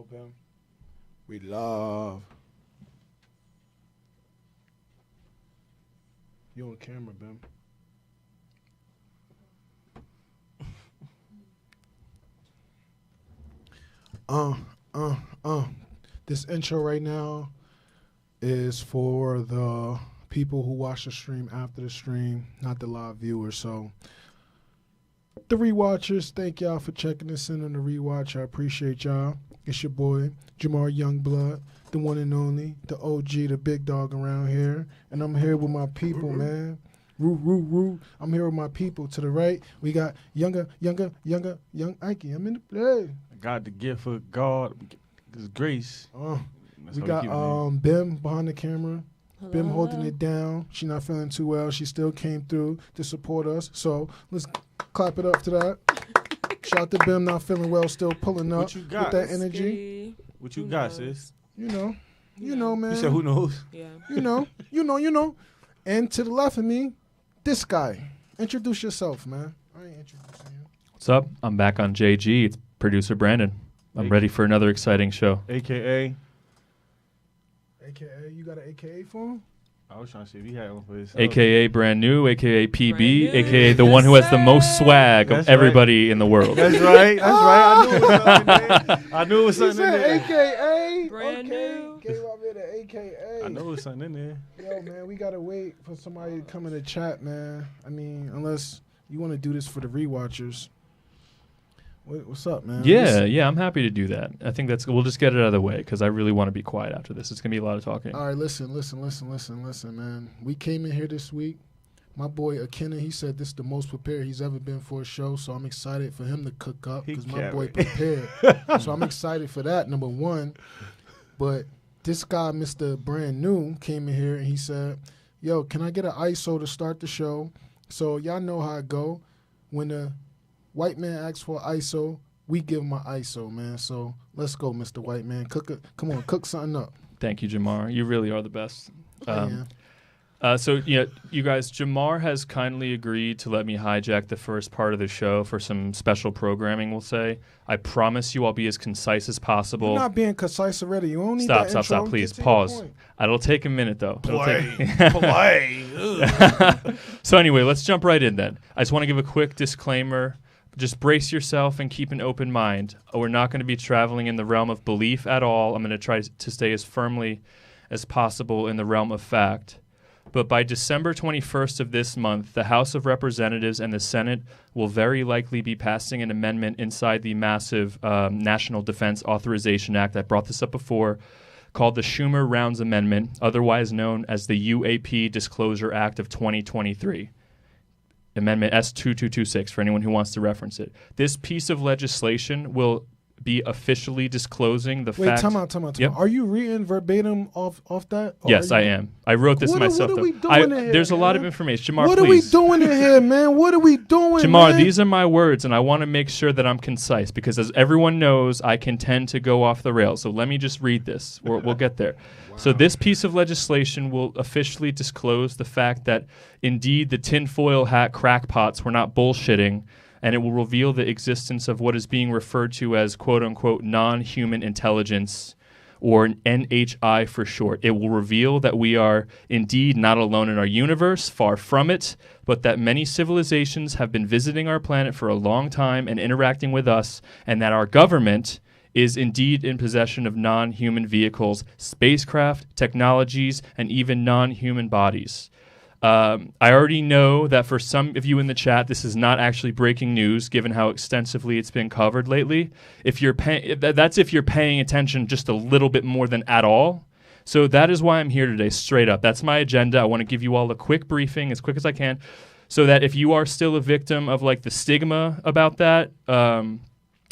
go, Bim. We love. You on camera, Bim. This intro right now is for the people who watch the stream after the stream, not the live viewers. So, the rewatchers, thank y'all for checking us in on the rewatch. I appreciate y'all. It's your boy, Jamar Youngblood, the one and only, the OG, the big dog around here. And I'm here with my people, man. Roo. I'm here with my people. To the right, we got young Ike. I'm in the play. I got the gift of God, His grace. We got Bim behind the camera. Hello. Bim holding it down. She not feeling too well. She still came through to support us. So let's clap it up to that. Shout out to Bim not feeling well, still pulling up What you got? with that energy. What you got, sis? You know, man. You said who knows? Yeah. You know. And to the left of me, this guy. Introduce yourself, man. I ain't introducing you. What's up? I'm back on JG. It's producer Brandon. I'm ready for another exciting show. AKA. AKA, you got an AKA for him? I was trying to see if he had one for his. AKA brand new, AKA PB, Brand new. AKA the one who has the most swag That's of everybody in the world. That's right. I knew it was something in there. He said AKA. Brand okay. new. Gave out there the AKA. I know it was something in there. Yo, man, we gotta wait for somebody to come in the chat, man. I mean, unless you want to do this for the rewatchers. What's up, man? Yeah, I'm happy to do that. I think we'll just get it out of the way because I really want to be quiet after this. It's going to be a lot of talking. All right, listen, man. We came in here this week. My boy Akina, he said this is the most prepared he's ever been for a show, so I'm excited for him to cook up because my boy prepared. So I'm excited for that, number one. But this guy, Mr. Brand New, came in here and he said, yo, can I get an ISO to start the show? So y'all know how it go. When the white man asks for ISO, we give him an ISO, man. So let's go, Mr. White Man. Come on, cook something up. Thank you, Jamar. You really are the best. Yeah. So, you guys, Jamar has kindly agreed to let me hijack the first part of the show for some special programming, we'll say. I promise you I'll be as concise as possible. You're not being concise already. You only need Stop, please. Get to Pause. your point. It'll take a minute, though. Play. So anyway, let's jump right in then. I just want to give a quick disclaimer. Just brace yourself and keep an open mind. We're not going to be traveling in the realm of belief at all. I'm going to try to stay as firmly as possible in the realm of fact. But by December 21st of this month, the House of Representatives and the Senate will very likely be passing an amendment inside the massive National Defense Authorization Act. I brought this up before, called the Schumer-Rounds Amendment, otherwise known as the UAP Disclosure Act of 2023. Amendment S2226 for anyone who wants to reference it. This piece of legislation will be officially disclosing the fact. Wait, time out. Yep. Are you reading verbatim off that? Yes, I am. I wrote this myself. What are we doing in here, there's a lot man? of information. Jamar, What please. are we doing in here, man? What are we doing, Jamar, man? these are my words, and I want to make sure that I'm concise because, as everyone knows, I can tend to go off the rails. So let me just read this. We'll get there. Wow. So this piece of legislation will officially disclose the fact that, indeed, the tinfoil hat crackpots were not bullshitting, and it will reveal the existence of what is being referred to as quote-unquote non-human intelligence, or NHI for short. It will reveal that we are indeed not alone in our universe, far from it, but that many civilizations have been visiting our planet for a long time and interacting with us, and that our government is indeed in possession of non-human vehicles, spacecraft, technologies, and even non-human bodies. I already know that for some of you in the chat, this is not actually breaking news, given how extensively it's been covered lately. If you're that's if you're paying attention just a little bit more than at all. So that is why I'm here today, straight up. That's my agenda. I want to give you all a quick briefing, as quick as I can, so that if you are still a victim of like the stigma about that,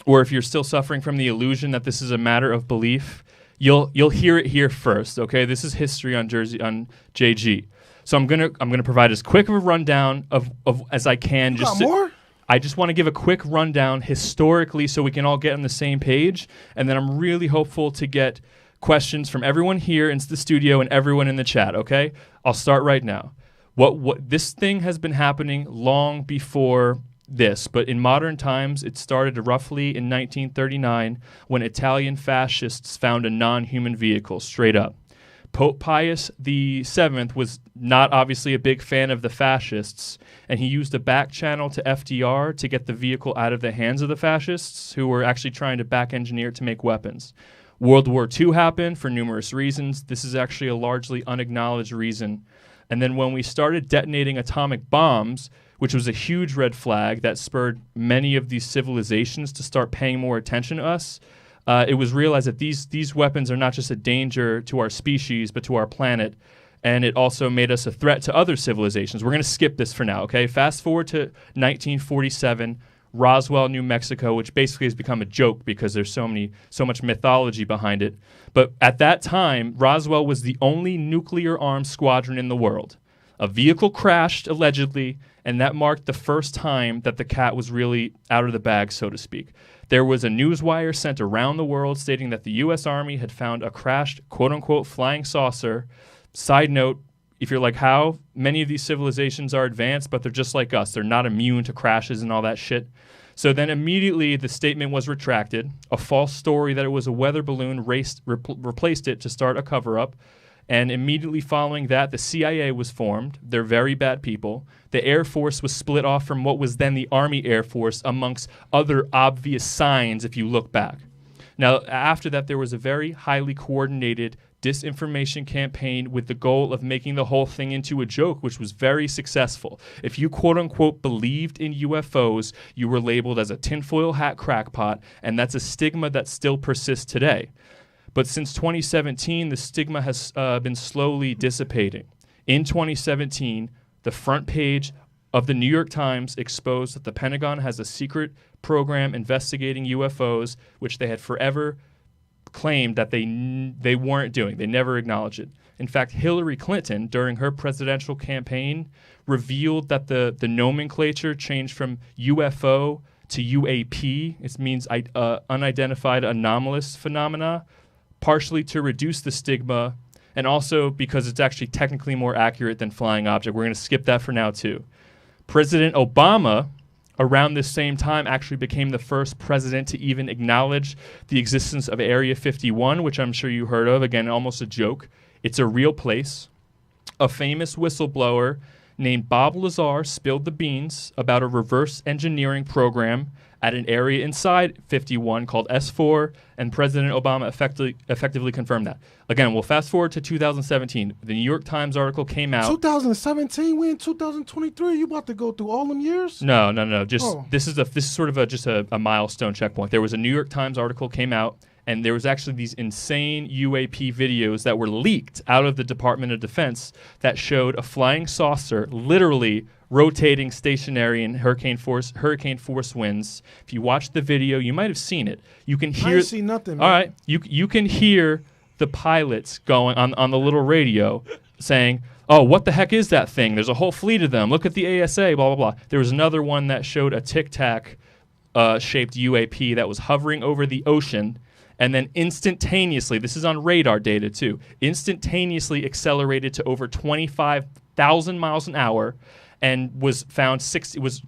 or if you're still suffering from the illusion that this is a matter of belief, you'll hear it here first. Okay, this is history on JG. So I'm gonna provide as quick of a rundown of as I can. I just want to give a quick rundown historically so we can all get on the same page, and then I'm really hopeful to get questions from everyone here in the studio and everyone in the chat. Okay, I'll start right now. What this thing has been happening long before this, but in modern times, it started roughly in 1939 when Italian fascists found a non-human vehicle, straight up. Pope Pius VII was not obviously a big fan of the fascists, and he used a back channel to FDR to get the vehicle out of the hands of the fascists, who were actually trying to back engineer it to make weapons. World War II happened for numerous reasons. This is actually a largely unacknowledged reason. And then when we started detonating atomic bombs, which was a huge red flag that spurred many of these civilizations to start paying more attention to us, it was realized that these weapons are not just a danger to our species, but to our planet. And it also made us a threat to other civilizations. We're going to skip this for now, okay? Fast forward to 1947, Roswell, New Mexico, which basically has become a joke because there's so much mythology behind it. But at that time, Roswell was the only nuclear-armed squadron in the world. A vehicle crashed, allegedly, and that marked the first time that the cat was really out of the bag, so to speak. There was a newswire sent around the world stating that the U.S. Army had found a crashed, quote-unquote, flying saucer. Side note, if you're like, how? Many of these civilizations are advanced, but they're just like us. They're not immune to crashes and all that shit. So then immediately the statement was retracted. A false story that it was a weather balloon replaced it to start a cover-up. And immediately following that, the CIA was formed. They're very bad people. The Air Force was split off from what was then the Army Air Force, amongst other obvious signs if you look back. Now, after that, there was a very highly coordinated disinformation campaign with the goal of making the whole thing into a joke, which was very successful. If you quote-unquote believed in UFOs, you were labeled as a tinfoil hat crackpot, and that's a stigma that still persists today. But since 2017, the stigma has been slowly dissipating. In 2017, the front page of the New York Times exposed that the Pentagon has a secret program investigating UFOs, which they had forever claimed that they weren't doing. They never acknowledged it. In fact, Hillary Clinton, during her presidential campaign, revealed that the nomenclature changed from UFO to UAP. It means unidentified anomalous phenomena, partially to reduce the stigma, and also because it's actually technically more accurate than flying object. We're going to skip that for now, too. President Obama, around this same time, actually became the first president to even acknowledge the existence of Area 51, which I'm sure you heard of. Again, almost a joke. It's a real place. A famous whistleblower named Bob Lazar spilled the beans about a reverse engineering program at an area inside 51 called S4, and President Obama effectively confirmed that. Again, we'll fast forward to 2017. The New York Times article came out. 2017? We in 2023? You about to go through all them years? No. This is sort of just a milestone checkpoint. There was a New York Times article came out, and there was actually these insane UAP videos that were leaked out of the Department of Defense that showed a flying saucer literally rotating stationary in hurricane force winds. If you watch the video, you might have seen it. You can hear. I ain't seen nothing, man. All right, you can hear the pilots going on the little radio saying, "Oh, what the heck is that thing? There's a whole fleet of them. Look at the ASA." Blah blah blah. There was another one that showed a Tic Tac shaped UAP that was hovering over the ocean. And then instantaneously, this is on radar data too, instantaneously accelerated to over 25,000 miles an hour and was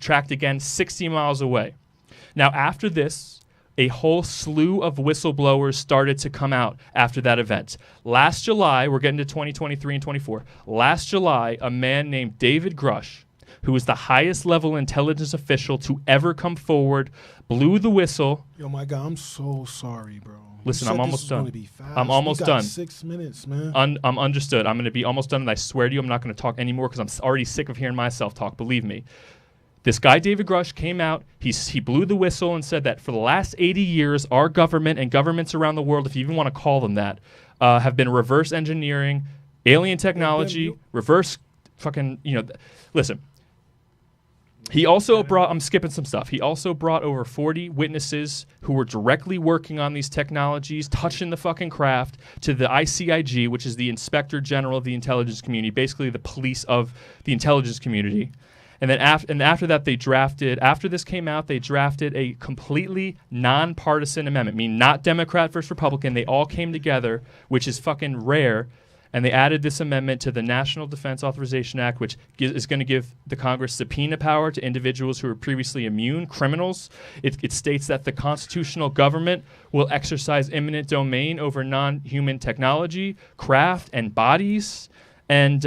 tracked again 60 miles away. Now, after this, a whole slew of whistleblowers started to come out after that event. Last July, we're getting to 2023 and 24. Last July, a man named David Grush, who is the highest level intelligence official to ever come forward, blew the whistle. Yo, my God, I'm so sorry, bro. Listen, I'm almost done. I'm almost done. 6 minutes, man. I'm understood. I'm going to be almost done, and I swear to you, I'm not going to talk anymore because I'm already sick of hearing myself talk. Believe me. This guy, David Grush, came out. He blew the whistle and said that for the last 80 years, our government and governments around the world, if you even want to call them that, have been reverse engineering alien technology, reverse fucking, listen. He also brought, I'm skipping some stuff. He also brought over 40 witnesses who were directly working on these technologies, touching the fucking craft, to the ICIG, which is the Inspector General of the Intelligence Community, basically the police of the intelligence community. And then after that, after this came out, they drafted a completely nonpartisan amendment, meaning not Democrat versus Republican. They all came together, which is fucking rare. And they added this amendment to the National Defense Authorization Act, which is going to give the Congress subpoena power to individuals who were previously immune criminals. It states that the constitutional government will exercise eminent domain over non-human technology, craft, and bodies. And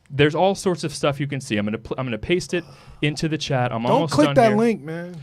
there's all sorts of stuff you can see. I'm gonna paste it into the chat. I'm almost done here. Don't click that link, man.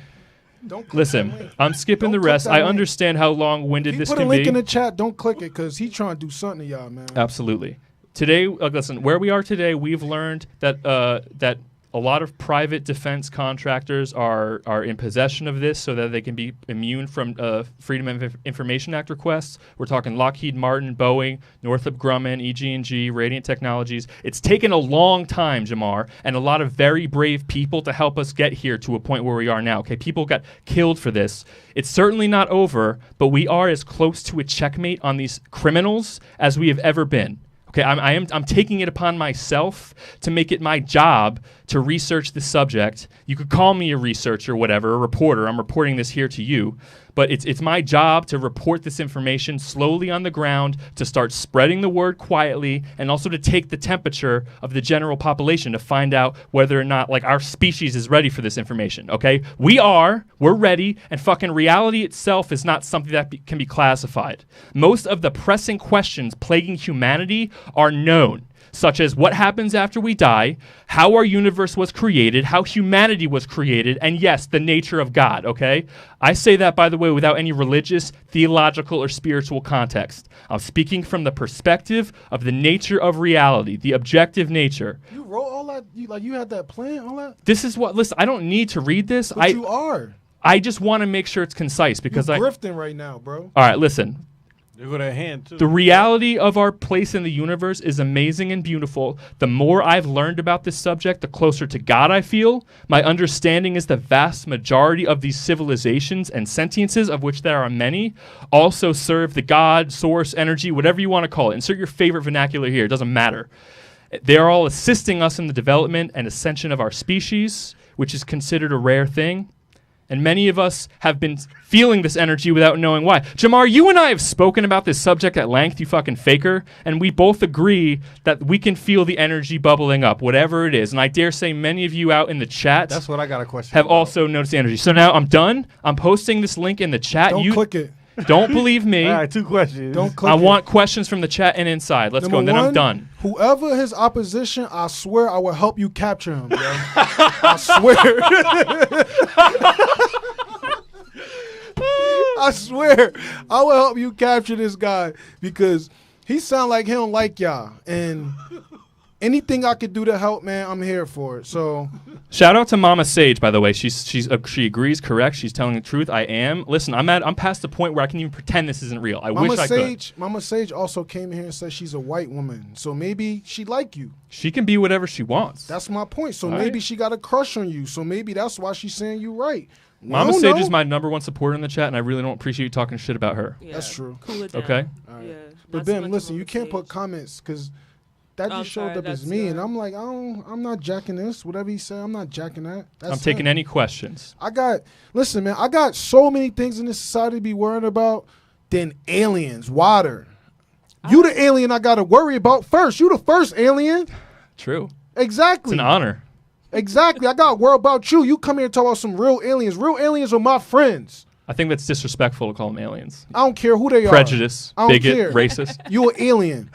Don't click Listen, that link. I'm skipping the rest. I understand how long-winded this can be. Put a link in the chat. Don't click it because he's trying to do something to y'all, man. Absolutely. Today, listen, where we are today, we've learned that that a lot of private defense contractors are in possession of this so that they can be immune from Freedom of Information Act requests. We're talking Lockheed Martin, Boeing, Northrop Grumman, EG&G, Radiant Technologies. It's taken a long time, Jamar, and a lot of very brave people to help us get here to a point where we are now. Okay, people got killed for this. It's certainly not over, but we are as close to a checkmate on these criminals as we have ever been. Okay, I'm taking it upon myself to make it my job to research the subject. You could call me a researcher, whatever, a reporter. I'm reporting this here to you. But it's my job to report this information slowly on the ground, to start spreading the word quietly, and also to take the temperature of the general population to find out whether or not like our species is ready for this information, okay? We're ready, and fucking reality itself is not something that can be classified. Most of the pressing questions plaguing humanity are known, such as what happens after we die, how our universe was created, how humanity was created, and yes, the nature of God, okay? I say that, by the way, without any religious, theological, or spiritual context. I'm speaking from the perspective of the nature of reality, the objective nature. You wrote all that? You had that plan, all that? This is what, listen, I don't need to read this. But you are. I just want to make sure it's concise because You're grifting right now, bro. All right, listen. They go that hand too. The reality of our place in the universe is amazing and beautiful. The more I've learned about this subject, the closer to God I feel. My understanding is the vast majority of these civilizations and sentiences, of which there are many, also serve the God, source, energy, whatever you want to call it. Insert your favorite vernacular here. It doesn't matter. They are all assisting us in the development and ascension of our species, which is considered a rare thing. And many of us have been feeling this energy without knowing why. Jamar, you and I have spoken about this subject at length, you fucking faker, and we both agree that we can feel the energy bubbling up, whatever it is. And I dare say many of you out in the chat That's what I got a question have about. also noticed the energy. So now I'm done. I'm posting this link in the chat. Don't click it. Don't believe me. All right, 2 questions. Don't click I it. want questions from the chat and inside. Let's go, and then I'm done. Whoever his opposition, I swear I will help you capture him, bro. I swear. I swear I will help you capture this guy because he sound like he don't like y'all. And anything I could do to help, man, I'm here for it. So shout out to Mama Sage, by the way. She agrees, correct. She's telling the truth. I am. Listen, I'm past the point where I can even pretend this isn't real. I wish I could. Mama Sage also came here and said she's a white woman, so maybe she like you. She can be whatever she wants. That's my point. So All maybe right. she got a crush on you. So maybe that's why she's saying you right. Mama Sage is my #1 supporter in the chat, and I really don't appreciate you talking shit about her. Yeah, That's true. Cool it down. Okay. All right. Yeah. But not so Ben, much listen, of you a can't put stage. comments because that I'm just showed sorry, up as that's me, your- and I'm like, I'm not jacking this. Whatever he said, I'm not jacking that. That's I'm taking him. any questions. Listen, man, I got so many things in this society to be worrying about than aliens, water. You the alien I got to worry about first. You the first alien. True. Exactly. It's an honor. Exactly. I got to worry about you. You come here and talk about some real aliens. Real aliens are my friends. I think that's disrespectful to call them aliens. I don't care who they are. Prejudice, I don't bigot, care. racist. You an alien.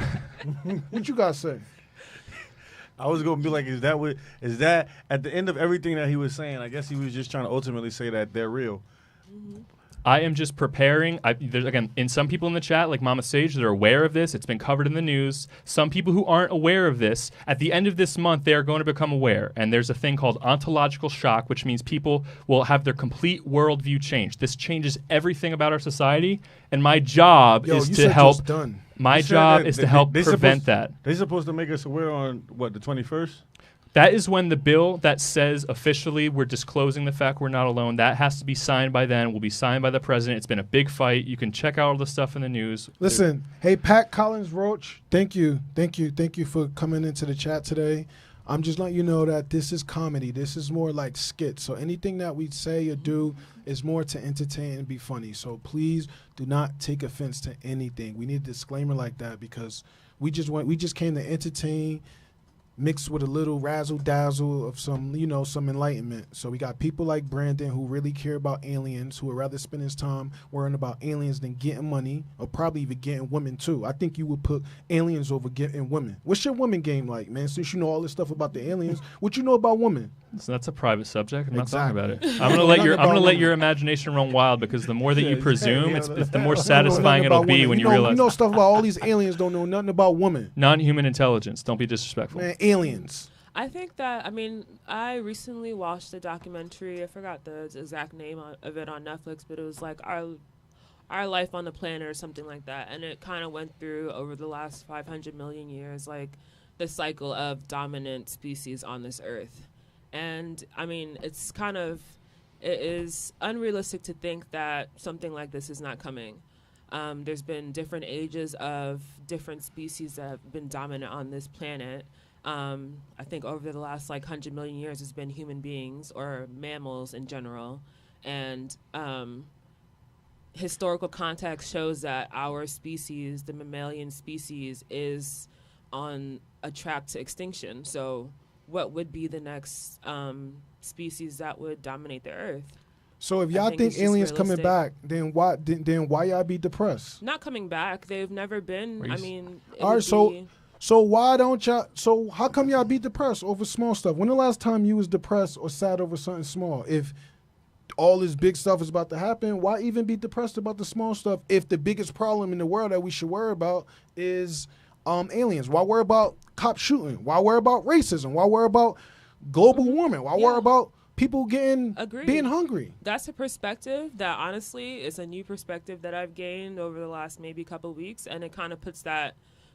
What you got to say? I was gonna be like, is that at the end of everything that he was saying? I guess he was just trying to ultimately say that they're real. I am just preparing. There's, again, in some people in the chat, like Mama Sage, they're aware of this. It's been covered in the news. Some people who aren't aware of this, at the end of this month, they are going to become aware. And there's a thing called ontological shock, which means people will have their complete worldview changed. This changes everything about our society. And my job is to help. Done. My You said job that is to help prevent supposed, that. They're supposed to make us aware on what, the 21st? That is when the bill that says officially we're disclosing the fact we're not alone, that has to be signed by then, will be signed by the president. It's been a big fight. You can check out all the stuff in the news. Listen, hey, Pat Collins Roach, thank you for coming into the chat today. I'm just letting you know that this is comedy. This is more like skits. So anything that we say or do is more to entertain and be funny. So please do not take offense to anything. We need a disclaimer like that because We just came to entertain, mixed with a little razzle dazzle of some, some enlightenment. So we got people like Brandon who really care about aliens, who would rather spend his time worrying about aliens than getting money, or probably even getting women too. I think you would put aliens over getting women. What's your women game like, man? Since you know all this stuff about the aliens, what you know about women? So that's a private subject. I'm Exactly. not talking about it. I'm gonna let your imagination run wild, because the more that you presume, it's the more satisfying it'll be women. when you realize. You know stuff about all these aliens. Don't know nothing about women. Non-human intelligence. Don't be disrespectful. Man, aliens. I think that, I recently watched a documentary. I forgot the exact name of it on Netflix, but it was like our life on the planet or something like that. And it kind of went through over the last 500 million years, like the cycle of dominant species on this earth. And it is unrealistic to think that something like this is not coming. There's been different ages of different species that have been dominant on this planet. I think over the last 100 million years, it's been human beings or mammals in general. And historical context shows that our species, the mammalian species, is on a track to extinction. So what would be the next species that would dominate the earth? So if y'all think aliens coming back, then why y'all be depressed? Not coming back. They've never been. All right, so why don't y'all? So how come y'all be depressed over small stuff? When the last time you was depressed or sad over something small? If all this big stuff is about to happen, why even be depressed about the small stuff? If the biggest problem in the world that we should worry about is aliens, why worry about cop shooting? Why worry about racism? Why worry about global warming? Why worry about people being hungry? That's a perspective that honestly is a new perspective that I've gained over the last maybe couple of weeks, and it kind of puts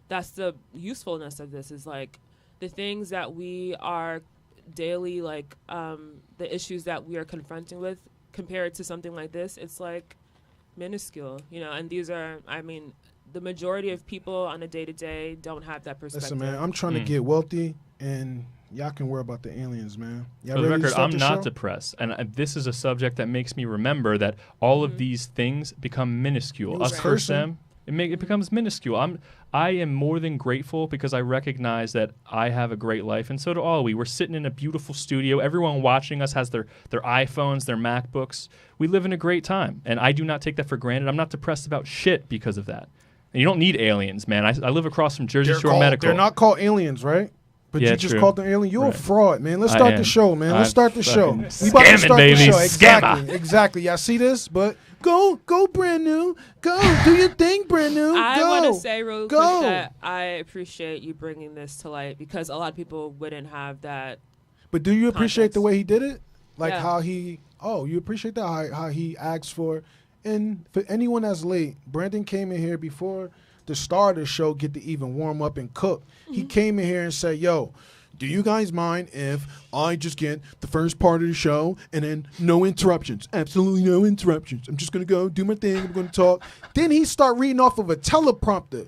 that's the usefulness of this, is like the things that we are daily, the issues that we are confronting with compared to something like this, it's like minuscule, and these are, the majority of people on a day-to-day don't have that perspective. Listen, man, I'm trying to get wealthy, and y'all can worry about the aliens, man. For the record, I'm not depressed, and this is a subject that makes me remember that all of these things become minuscule. Us versus them, it becomes minuscule. I am more than grateful, because I recognize that I have a great life, and so do all we. We're sitting in a beautiful studio. Everyone watching us has their iPhones, their MacBooks. We live in a great time, and I do not take that for granted. I'm not depressed about shit because of that. And you don't need aliens, man. I live across from Jersey Shore Medical. They're not called aliens, right? But you just called them alien. You're a fraud, man. Let's start the show, man. Let's start the show. We about to start the show. Exactly. Y'all see this? But go, brand new. Go, do your thing, brand new. I want to say real quick that I appreciate you bringing this to light, because a lot of people wouldn't have that. But do you appreciate the way he did it? Like how he? Oh, you appreciate that how he asked for. And for anyone that's late, Brandon came in here before the start of the show get to even warm up and cook. He came in here and said, yo, do you guys mind if I just get the first part of the show and then no interruptions? Absolutely no interruptions. I'm just going to go do my thing. I'm going to talk. Then he start reading off of a teleprompter.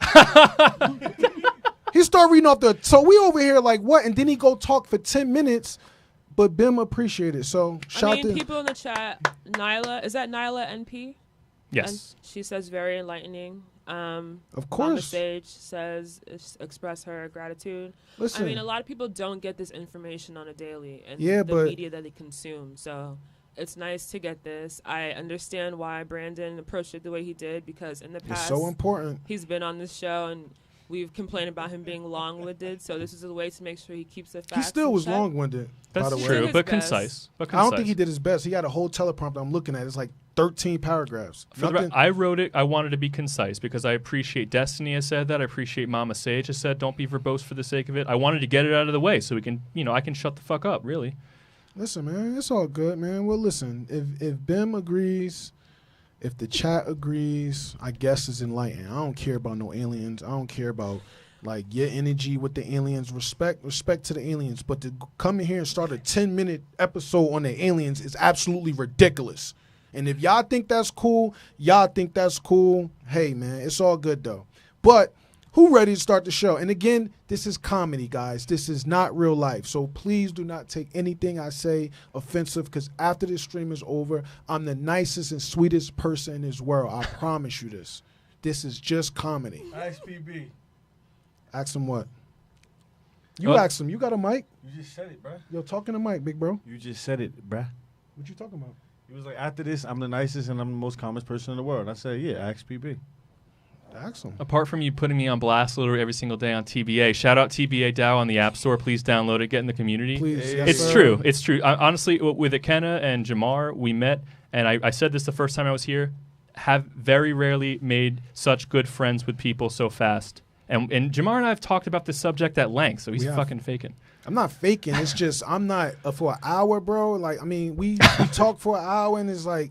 He start reading off so we over here like, what? And then he go talk for 10 minutes. But Bim appreciated it. So shout out to people in the chat. Nyla, is that Nyla NP? Yes. And she says very enlightening. Of course. Mama Sage says express her gratitude. Listen, a lot of people don't get this information on a daily, and the media that they consume. So it's nice to get this. I understand why Brandon approached it the way he did, because in the past, it's so important. He's been on this show and we've complained about him being long-winded, so this is a way to make sure he keeps it fast. He still was long-winded. That's by the true, way. but concise. I don't think he did his best. He had a whole teleprompter I'm looking at. It's like 13 paragraphs. I wrote it. I wanted to be concise because I appreciate Destiny has said that. I appreciate Mama Sage has said, don't be verbose for the sake of it. I wanted to get it out of the way so we can, I can shut the fuck up, really. Listen, man, it's all good, man. Well, listen, if Bim agrees, if the chat agrees, I guess it's enlightened. I don't care about no aliens. I don't care about like your energy with the aliens. Respect to the aliens. But to come in here and start a 10-minute episode on the aliens is absolutely ridiculous. And if y'all think that's cool, hey, man, it's all good, though. But who ready to start the show? And again, this is comedy, guys. This is not real life. So please do not take anything I say offensive, because after this stream is over, I'm the nicest and sweetest person in this world. I promise you this. This is just comedy. Nice PB. Ask him what? You ask him. You got a mic? You just said it, bruh. Yo, talking to Mike, big bro. You just said it, bruh. What you talking about? He was like, after this, I'm the nicest and I'm the most calmest person in the world. I said, yeah, ask PB. Ask him. Apart from you putting me on blast literally every single day on TBA, shout out TBA DAO on the App Store. Please download it. Get in the community. Please. Yes, It's sir. true. It's true. Honestly, with Ikenna and Jamar, we met, and I said this the first time I was here, have very rarely made such good friends with people so fast. And Jamar and I have talked about this subject at length, so he's fucking faking. I'm not faking. It's just I'm not for an hour, bro. Like, I mean, we talk for an hour, and it's like,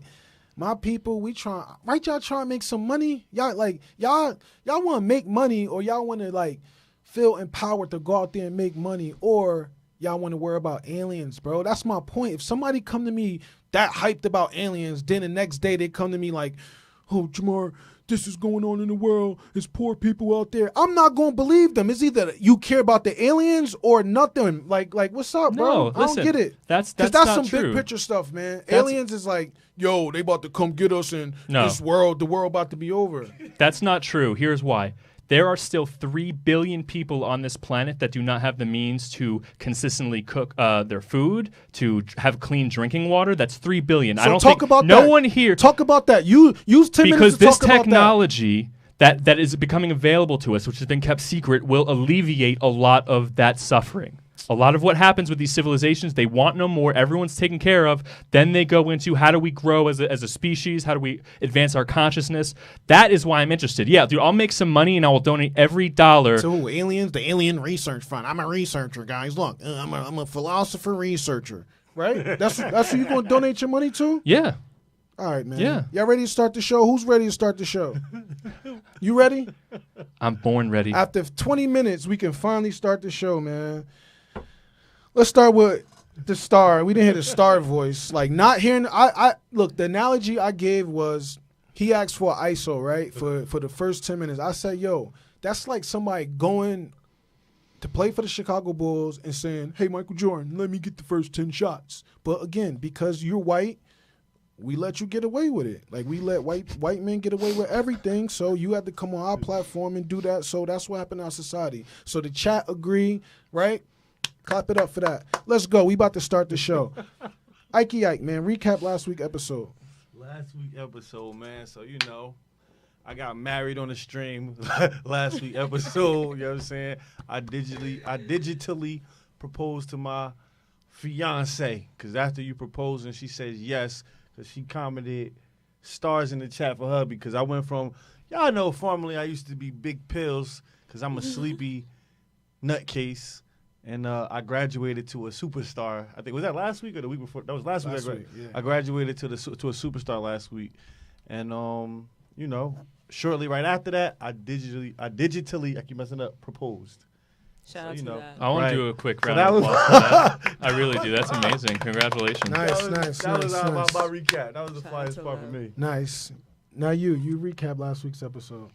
my people, we try, right? Y'all trying to make some money. Y'all want to make money, or y'all want to like feel empowered to go out there and make money, or y'all want to worry about aliens, bro. That's my point. If somebody come to me that hyped about aliens, then the next day they come to me like, oh, Jamar, this is going on in the world. There's poor people out there. I'm not going to believe them. It's either you care about the aliens or nothing. Like what's up, bro? No, listen, I don't get it. That's not some true. Big picture stuff, man. Aliens is like, yo, they about to come get us, and this world, the world about to be over. That's not true. Here's why. There are still 3 billion people on this planet that do not have the means to consistently cook their food, to have clean drinking water. That's 3 billion. So I don't talk think about no that. one here. Talk about that. You use 10 minutes Because to this talk about technology that is becoming available to us, which has been kept secret, will alleviate a lot of that suffering. A lot of what happens with these civilizations, they want no more. Everyone's taken care of. Then they go into how do we grow as a species? How do we advance our consciousness? That is why I'm interested. Yeah, dude, I'll make some money and I will donate every dollar. So aliens, the Alien Research Fund. I'm a researcher, guys. Look, I'm a philosopher researcher, right? That's who you going to donate your money to? Yeah. All right, man. Yeah. Y'all ready to start the show? Who's ready to start the show? You ready? I'm born ready. After 20 minutes, we can finally start the show, man. Let's start with the star. We didn't hear the star voice. Like, not hearing. I look, the analogy I gave was he asked for ISO, right? For the first 10 minutes. I said, yo, that's like somebody going to play for the Chicago Bulls and saying, hey, Michael Jordan, let me get the first 10 shots. But again, because you're white, we let you get away with it. Like, we let white men get away with everything, so you had to come on our platform and do that. So that's what happened in our society. So the chat agree, right? Clap it up for that. Let's go. We about to start the show. Ike, man, recap last week's episode. Last week episode, man. So, you know, I got married on the stream last week episode. You know what I'm saying? I digitally proposed to my fiance, because after you propose and she says yes, because she commented stars in the chat for her, because I went from, y'all know, formerly I used to be Big Pills because I'm a sleepy nutcase. And I graduated to a superstar. I think, was that last week or the week before? That was last week. Yeah. I graduated to a superstar last week, and you know, shortly right after that, I digitally, I keep messing up, proposed. Shout out to that. I want Right. to do a quick So round that of was- applause for that. I really do. That's amazing. Congratulations. Nice. That was my Nice. recap. That was the Shout flyest out to part for that. me. Nice. Now you recap last week's episode.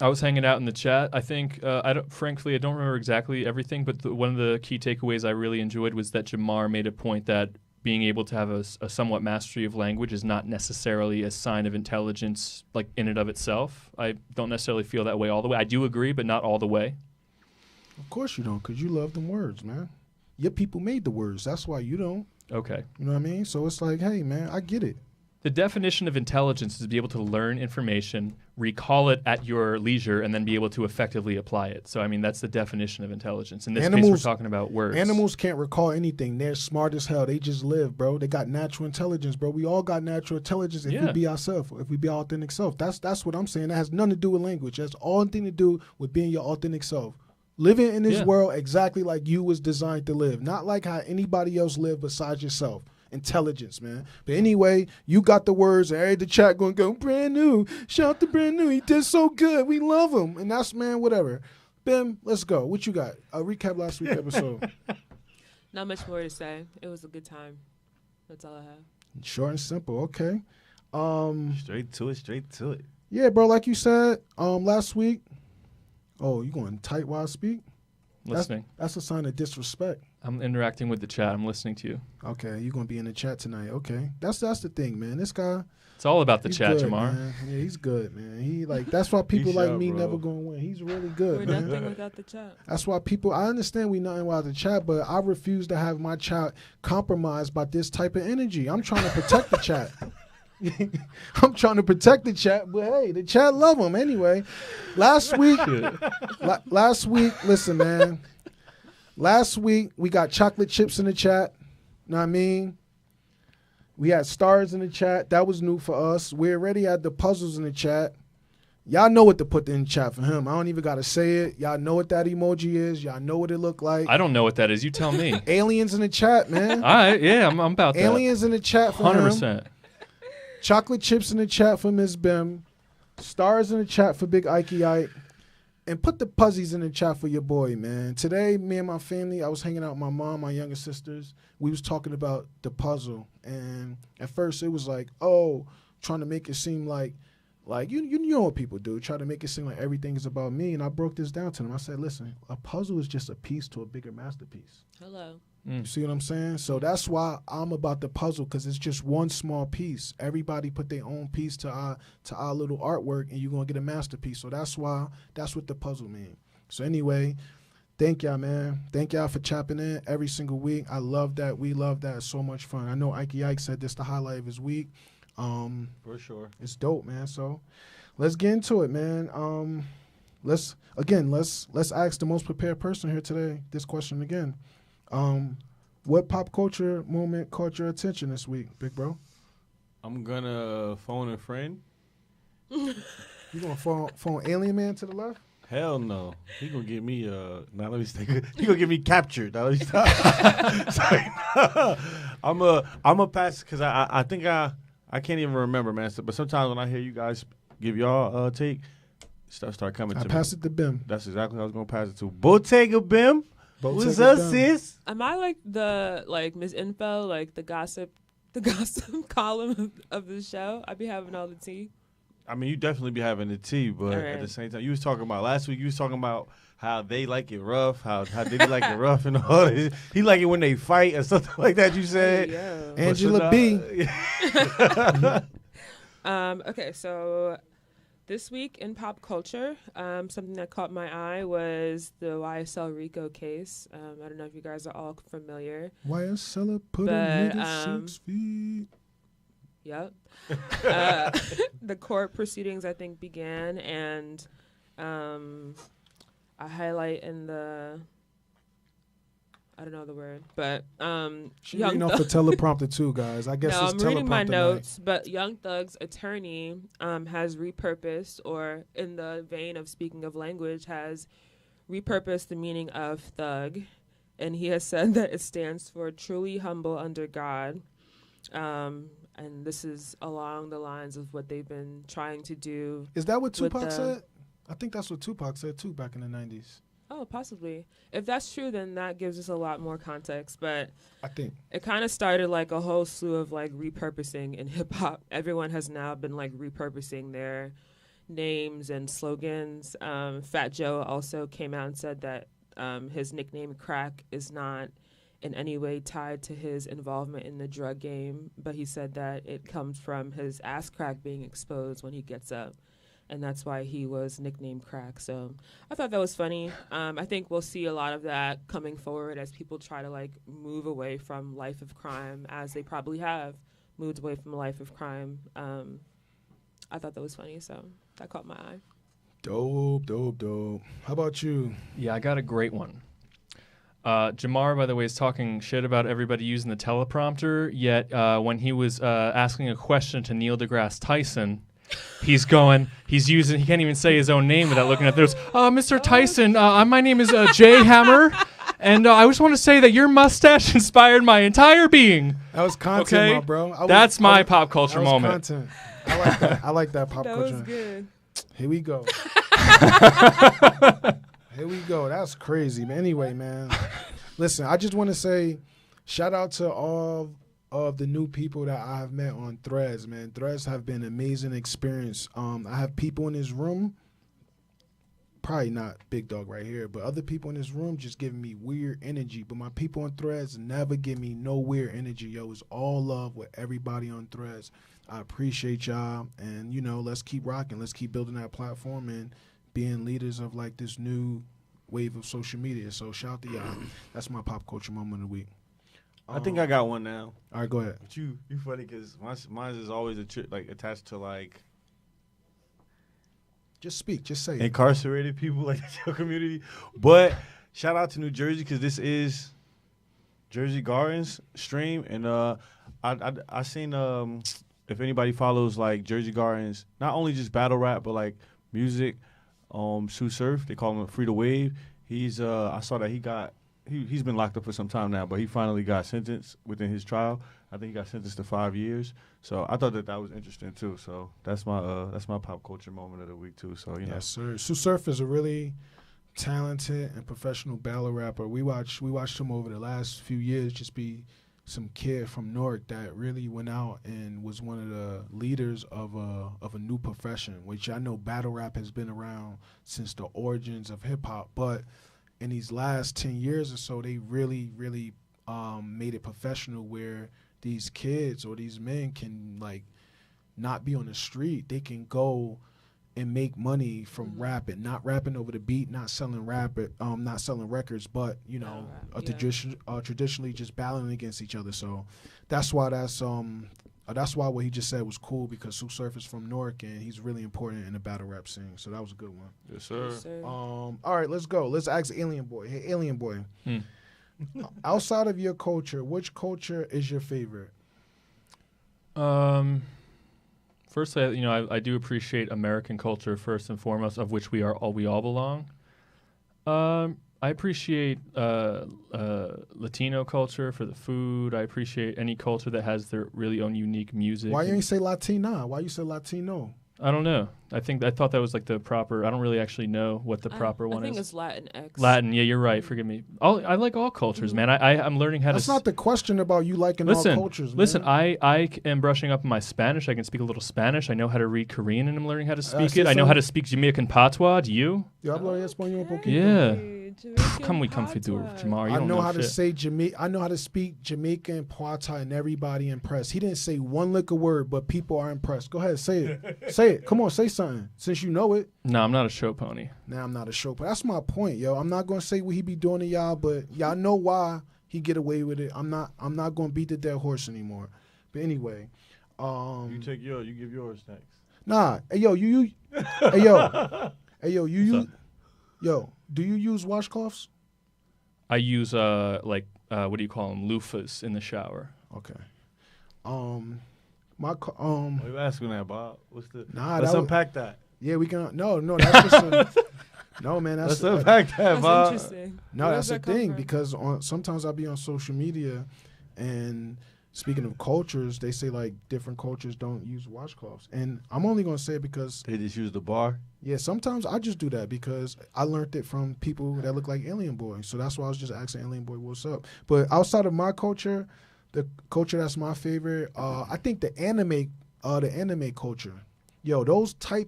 I was hanging out in the chat. I think, frankly, I don't remember exactly everything, but one of the key takeaways I really enjoyed was that Jamar made a point that being able to have a somewhat mastery of language is not necessarily a sign of intelligence, like in and of itself. I don't necessarily feel that way all the way. I do agree, but not all the way. Of course you don't, because you love them words, man. Your people made the words. That's why you don't. Okay. You know what I mean? So it's like, hey, man, I get it. The definition of intelligence is to be able to learn information, recall it at your leisure, and then be able to effectively apply it. So, I mean, that's the definition of intelligence. In this case, we're talking about words. Animals can't recall anything. They're smart as hell. They just live, bro. They got natural intelligence, bro. We all got natural intelligence if we be ourselves, if we be our authentic self. That's what I'm saying. That has nothing to do with language. That's all thing to do with being your authentic self. Living in this world exactly like you was designed to live. Not like how anybody else live besides yourself. Intelligence, man. But anyway, you got the words, and the chat going to go, brand new. Shout out to brand new. He did so good. We love him. And that's, man, whatever. Bim, let's go. What you got? Recap last week's episode. Not much more to say. It was a good time. That's all I have. Short and simple. Okay. Straight to it. Yeah, bro, like you said, last week. Oh, you going tight while I speak? Listening. That's a sign of disrespect. I'm interacting with the chat. I'm listening to you. Okay, you're gonna be in the chat tonight. Okay, that's the thing, man. This guy. It's all about the he's chat, good, Jamar. Man. Yeah, he's good, man. He like that's why people like me bro. never gonna win. He's really good, We're man. nothing without the chat. That's why people. I understand we nothing without the chat, but I refuse to have my chat compromised by this type of energy. I'm trying to protect the chat. I'm trying to protect the chat, but hey, the chat love them anyway. Last week, listen, man. Last week we got chocolate chips in the chat. Know what I mean? We had stars in the chat. That was new for us. We already had the puzzles in the chat. Y'all know what to put in the chat for him. I don't even got to say it. Y'all know what that emoji is. Y'all know what it look like. I don't know what that is. You tell me. Aliens in the chat, man. All right, yeah, I'm about that. Aliens in the chat for 100%. him. Chocolate chips in the chat for Ms. Bim. Stars in the chat for Big Ike Ike. And put the puzzies in the chat for your boy, man. Today, me and my family, I was hanging out with my mom, my younger sisters. We was talking about the puzzle. And at first, it was like, oh, trying to make it seem like you know what people do. Try to make it seem like everything is about me. And I broke this down to them. I said, listen, a puzzle is just a piece to a bigger masterpiece. Hello. You see what I'm saying? So that's why I'm about the puzzle, because it's just one small piece. Everybody put their own piece to our little artwork, and you're going to get a masterpiece. So that's what the puzzle means. So anyway, thank y'all, man. Thank y'all for chopping in every single week. I love that. We love that. It's so much fun. I know Ike Ike said this the highlight of his week. For sure. It's dope, man. So let's get into it, man. Let's ask the most prepared person here today this question again. What pop culture moment caught your attention this week, big bro? I'm gonna phone a friend. You gonna phone Alien Man to the left? Hell no. He gonna get me now let me stay good. He gonna get me captured. Now let me stop. Sorry. I'm a pass because I think I can't even remember, man. But sometimes when I hear you guys give y'all take, stuff start coming to me. I pass it to Bim. That's exactly what I was gonna pass it to. Bottega Bim. What's Bottega up, Bim. sis? Am I like Miss Info, like the gossip column of the show? I be having all the tea. I mean, you definitely be having the tea, but at the same time, you was talking about last week. You was talking about how they like it rough, how they like it rough, and all this. He like it when they fight or something like that. You said, Yeah. Angela B. Okay, so this week in pop culture, something that caught my eye was the YSL Rico case. I don't know if you guys are all familiar. YSL put a nigga 6 feet. Yep. The court proceedings, I think, began, and a highlight in the, I don't know the word, but She's reading off the teleprompter too, guys. I guess no, it's I'm reading my teleprompter notes, but Young Thug's attorney has repurposed, or in the vein of speaking of language, has repurposed the meaning of thug, and he has said that it stands for truly humble under God. And this is along the lines of what they've been trying to do. Is that what Tupac said? I think that's what Tupac said too back in the 90s. Oh, possibly. If that's true, then that gives us a lot more context. But I think it kind of started like a whole slew of like repurposing in hip hop. Everyone has now been like repurposing their names and slogans. Fat Joe also came out and said that his nickname Crack is not in any way tied to his involvement in the drug game, but he said that it comes from his ass crack being exposed when he gets up, and that's why he was nicknamed Crack. So I thought that was funny. I think we'll see a lot of that coming forward as people try to like move away from life of crime, as they probably have moved away from a life of crime. I thought that was funny, so that caught my eye. Dope. How about you? Yeah, I got a great one. Jamar, by the way, is talking shit about everybody using the teleprompter, yet when he was asking a question to Neil deGrasse Tyson, he can't even say his own name without looking at those. Mr. Tyson, my name is Jay Hammer, and I just want to say that your mustache inspired my entire being. That was content, okay? my bro. That's my pop culture moment. Content. I like that. I like that pop That culture. was good. Here we go. Here we go. That's crazy. But anyway, man. Listen, I just want to say shout out to all of the new people that I have met on Threads, man. Threads have been an amazing experience. I have people in this room probably not Big Dog right here, but other people in this room just giving me weird energy. But my people on Threads never give me no weird energy. Yo, it's all love with everybody on Threads. I appreciate y'all, and you know, let's keep rocking. Let's keep building that platform and being leaders of like this new wave of social media. So shout out to y'all. That's my pop culture moment of the week. I think I got one now. All right, go ahead. But you funny because mine is always like attached to like Just speak. Just say it. incarcerated people like your community. But shout out to New Jersey because this is Jersey Gardens stream, and I seen if anybody follows like Jersey Gardens, not only just battle rap but like music, Sue Surf, they call him Free the Wave. He's I saw that he's been locked up for some time now, but he finally got sentenced within his trial. I think he got sentenced to 5 years. So I thought that was interesting too. So that's my pop culture moment of the week too. So you know, yes, sir. Sue Surf is a really talented and professional battle rapper. We watched him over the last few years just be some kid from Newark that really went out and was one of the leaders of a new profession, which I know battle rap has been around since the origins of hip hop, but in these last 10 years or so, they really, really made it professional where these kids or these men can like not be on the street. They can go and make money from rapping, not rapping over the beat, not selling records, but you know, traditionally just battling against each other. So that's why what he just said was cool, because Sue Surf is from Newark and he's really important in the battle rap scene. So that was a good one. yes sir. Yes, sir. All right, let's go. Let's ask Alien Boy. Hey, Alien Boy. Outside of your culture, which culture is your favorite? Firstly, you know, I do appreciate American culture first and foremost, of which we all belong. I appreciate Latino culture for the food. I appreciate any culture that has their really own unique music. Why you ain't say Latina? Why you say Latino? I don't know. I thought that was like the proper. I don't really actually know what the proper one is. I think it's Latinx. Latin, yeah, you're right. Forgive me. I like all cultures, man. I'm learning how That's to. not the question about you liking all cultures. Man. Listen, I am brushing up on my Spanish. I can speak a little Spanish. I know how to read Korean, and I'm learning how to speak it. I know how to speak Jamaican patois. Do you? Yo hablo español un poquito. Yeah. Come we come through, Jamar. I know how to say I know how to speak Jamaican patois, and everybody impressed. He didn't say one lick of word, but people are impressed. Go ahead, say it. Say it. Come on, say something. Since you know it. No, I'm not a show pony. Nah, I'm not a show pony. That's my point, yo. I'm not gonna say what he be doing to y'all, but y'all know why he get away with it. I'm not gonna beat the dead horse anymore. But anyway, You give yours next. Nah, hey yo, hey yo, yo, do you use washcloths? I use what do you call them, loofahs in the shower. Okay. Why you asking that, Bob? What's the? Nah, let's unpack that. Yeah, we can. No, that's just. No, man, that's. Let's unpack that, That's Bob. interesting. No, Where that's does the that come thing, from? because sometimes I'll be on social media, and speaking of cultures, they say like different cultures don't use washcloths, and I'm only gonna say it because They just use the bar. yeah, sometimes I just do that because I learned it from people that look like Alien Boy, so that's why I was just asking Alien Boy what's up. But outside of my culture, the culture that's my favorite, I think the anime culture. Yo,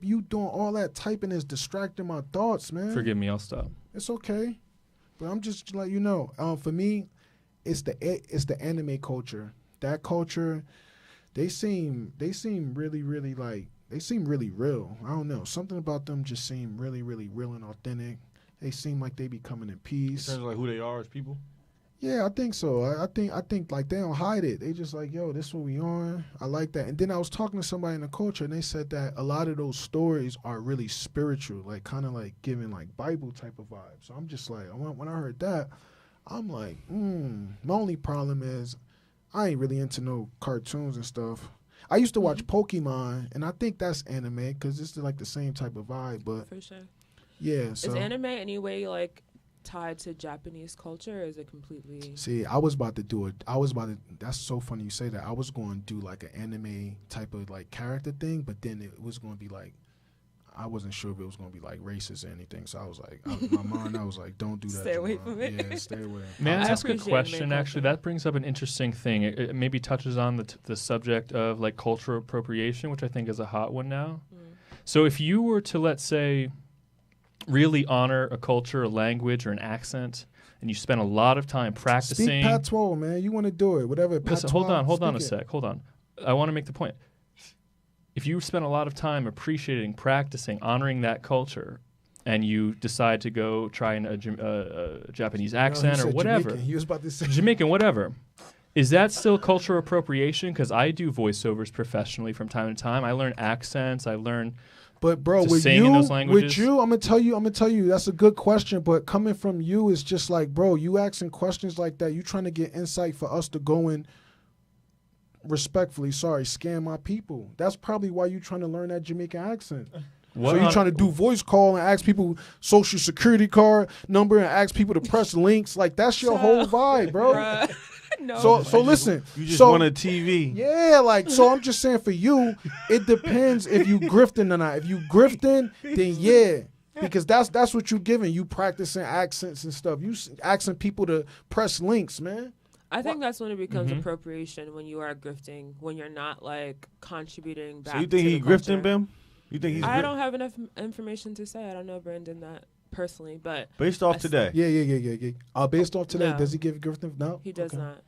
you doing all that typing is distracting my thoughts, man. Forgive me, I'll stop. It's okay, but I'm just like, you know, for me, it's the anime culture. That culture, they seem really, really like, they seem really real. I don't know, something about them just seem really, really real and authentic. They seem like they be coming in peace. In terms of like who they are as people. Yeah, I think so. I think like they don't hide it. They just like, yo, this is what we on. I like that. And then I was talking to somebody in the culture, and they said that a lot of those stories are really spiritual, like kind of like giving like Bible type of vibes. So I'm just like, when I heard that, I'm like, my only problem is I ain't really into no cartoons and stuff. I used to watch Pokemon, and I think that's anime because it's like the same type of vibe. But For sure. yeah, so Is anime any way like tied to Japanese culture, or is it completely? see, that's so funny you say that. I was going to do like an anime type of like character thing, but then it was going to be like, I wasn't sure if it was going to be like racist or anything. So I was like, in my mind, I was like, don't do that. Stay away Jamal. from it. Yeah, stay away. May I ask a appreciate question? anime Actually, culture. that brings up an interesting thing. It maybe touches on the subject of like cultural appropriation, which I think is a hot one now. So if you were to, let's say, really honor a culture, a language, or an accent, and you spend a lot of time practicing. Speak patois, man. You want to do it, whatever. Listen, hold on a sec. Hold on. I want to make the point. If you spend a lot of time appreciating, practicing, honoring that culture, and you decide to go try a Japanese accent or whatever, Jamaican. He was about to say Jamaican, whatever. Is that still cultural appropriation? Because I do voiceovers professionally from time to time. I learn accents. I learn. But bro, to with sing in those languages. I'm gonna tell you, that's a good question. But coming from you is just like, bro, you asking questions like that. You trying to get insight for us to go and respectfully, scam my people. That's probably why you trying to learn that Jamaican accent. So you trying to do voice call and ask people social security card number and ask people to press links. Like that's your whole vibe, bro. No. So listen. You just want a TV. Yeah, like so I'm just saying for you, it depends if you grifting or not. If you grifting, then yeah. Because that's what you giving. You practicing accents and stuff. You asking people to press links, man. I think that's when it becomes appropriation, when you are grifting, when you're not like contributing back. So you think to he the grifting, culture. Bim? You think he's? I don't have enough information to say. I don't know Brandon that personally, but based off today. Yeah. Based off today, No. does he give grifting? No, he does not.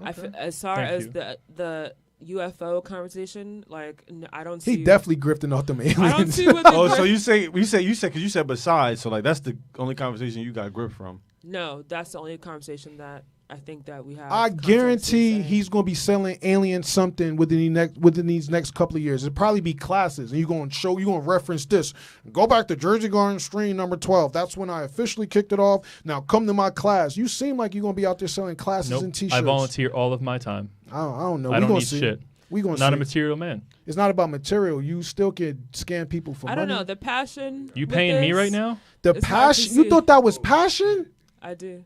Okay. As far Thank as you. the UFO conversation, like I don't see. He definitely grifting off them aliens. I don't see what. The Oh, so you said because you said besides, so like that's the only conversation you got grip from. No, that's the only conversation that I think that we have. I context to guarantee say. he's going to be selling alien something within these next couple of years. It'll probably be classes, and you're going to reference this. Go back to Jersey Garden Stream number 12. That's when I officially kicked it off. Now come to my class. You seem like you're going to be out there selling classes Nope. and T-shirts. I volunteer all of my time. I don't know. I We don't gonna need see. shit. We gonna Not see. a material man. It's not about material. You still can scam people for I money. don't know the passion. You with paying me this, right now? The It's hard to passion. You see. thought that was passion? I do.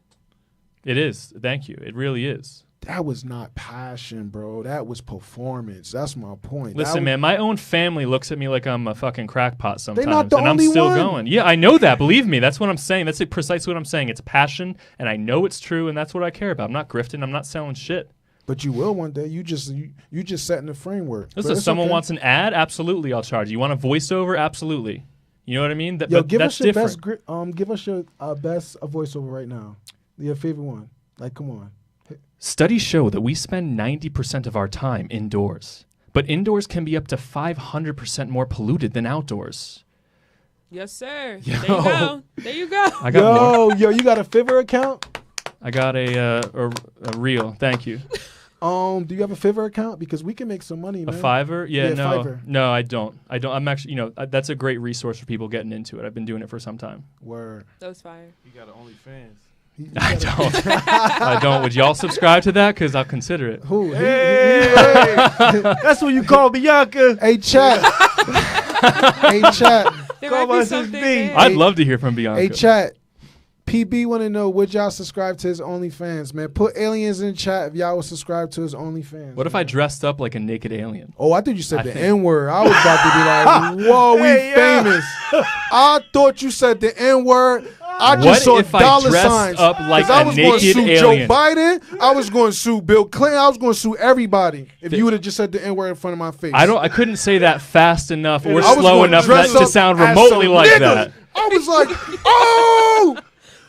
It is. Thank you. It really is. That was not passion, bro. That was performance. That's my point. Listen, man, my own family looks at me like I'm a fucking crackpot sometimes, not the and I'm only still one. going. Yeah, I know that. Believe me, that's what I'm saying. That's precisely what I'm saying. It's passion, and I know it's true, and that's what I care about. I'm not grifting. I'm not selling shit. But you will one day. You just setting the framework. Listen, But if it's someone okay. wants an ad, absolutely, I'll charge you. You want a voiceover? Absolutely. You know what I mean? Yo, But give that's us your different. best. Give us your best voiceover right now. Your favorite one. Like, come on. Studies show that we spend 90% of our time indoors, but indoors can be up to 500% more polluted than outdoors. Yes, sir. Yo. There you go. There you go. I got more. Yo, you got a Fiverr account? I got a reel. Thank you. Do you have a Fiverr account? Because we can make some money, A man. Fiverr? Yeah, no. Fiverr. No, I don't. I'm actually, that's a great resource for people getting into it. I've been doing it for some time. Word. That was fire. You got an OnlyFans. I don't. I don't. Would y'all subscribe to that? Because I'll consider it. Who? Hey, that's what you call Bianca. Hey, chat. Hey, chat. There Call might be us something his there. B. I'd love to hear from Bianca. Hey, chat. PB want to know, would y'all subscribe to his OnlyFans, man? Put aliens in chat if y'all would subscribe to his OnlyFans. What if I dressed up like a naked alien? Oh, I thought you said I the think- N-word. I was about to be like, whoa, we Hey, yeah. famous. I thought you said the N-word. I just What saw if I dollar dressed signs. up like 'Cause I a was going to naked sue alien? Joe Biden. I was going to sue Bill Clinton. I was going to sue everybody if you would have just said the N-word in front of my face. I couldn't say that fast enough or I was slow gonna enough dress to up sound as remotely some like niggas. that. I was like, oh,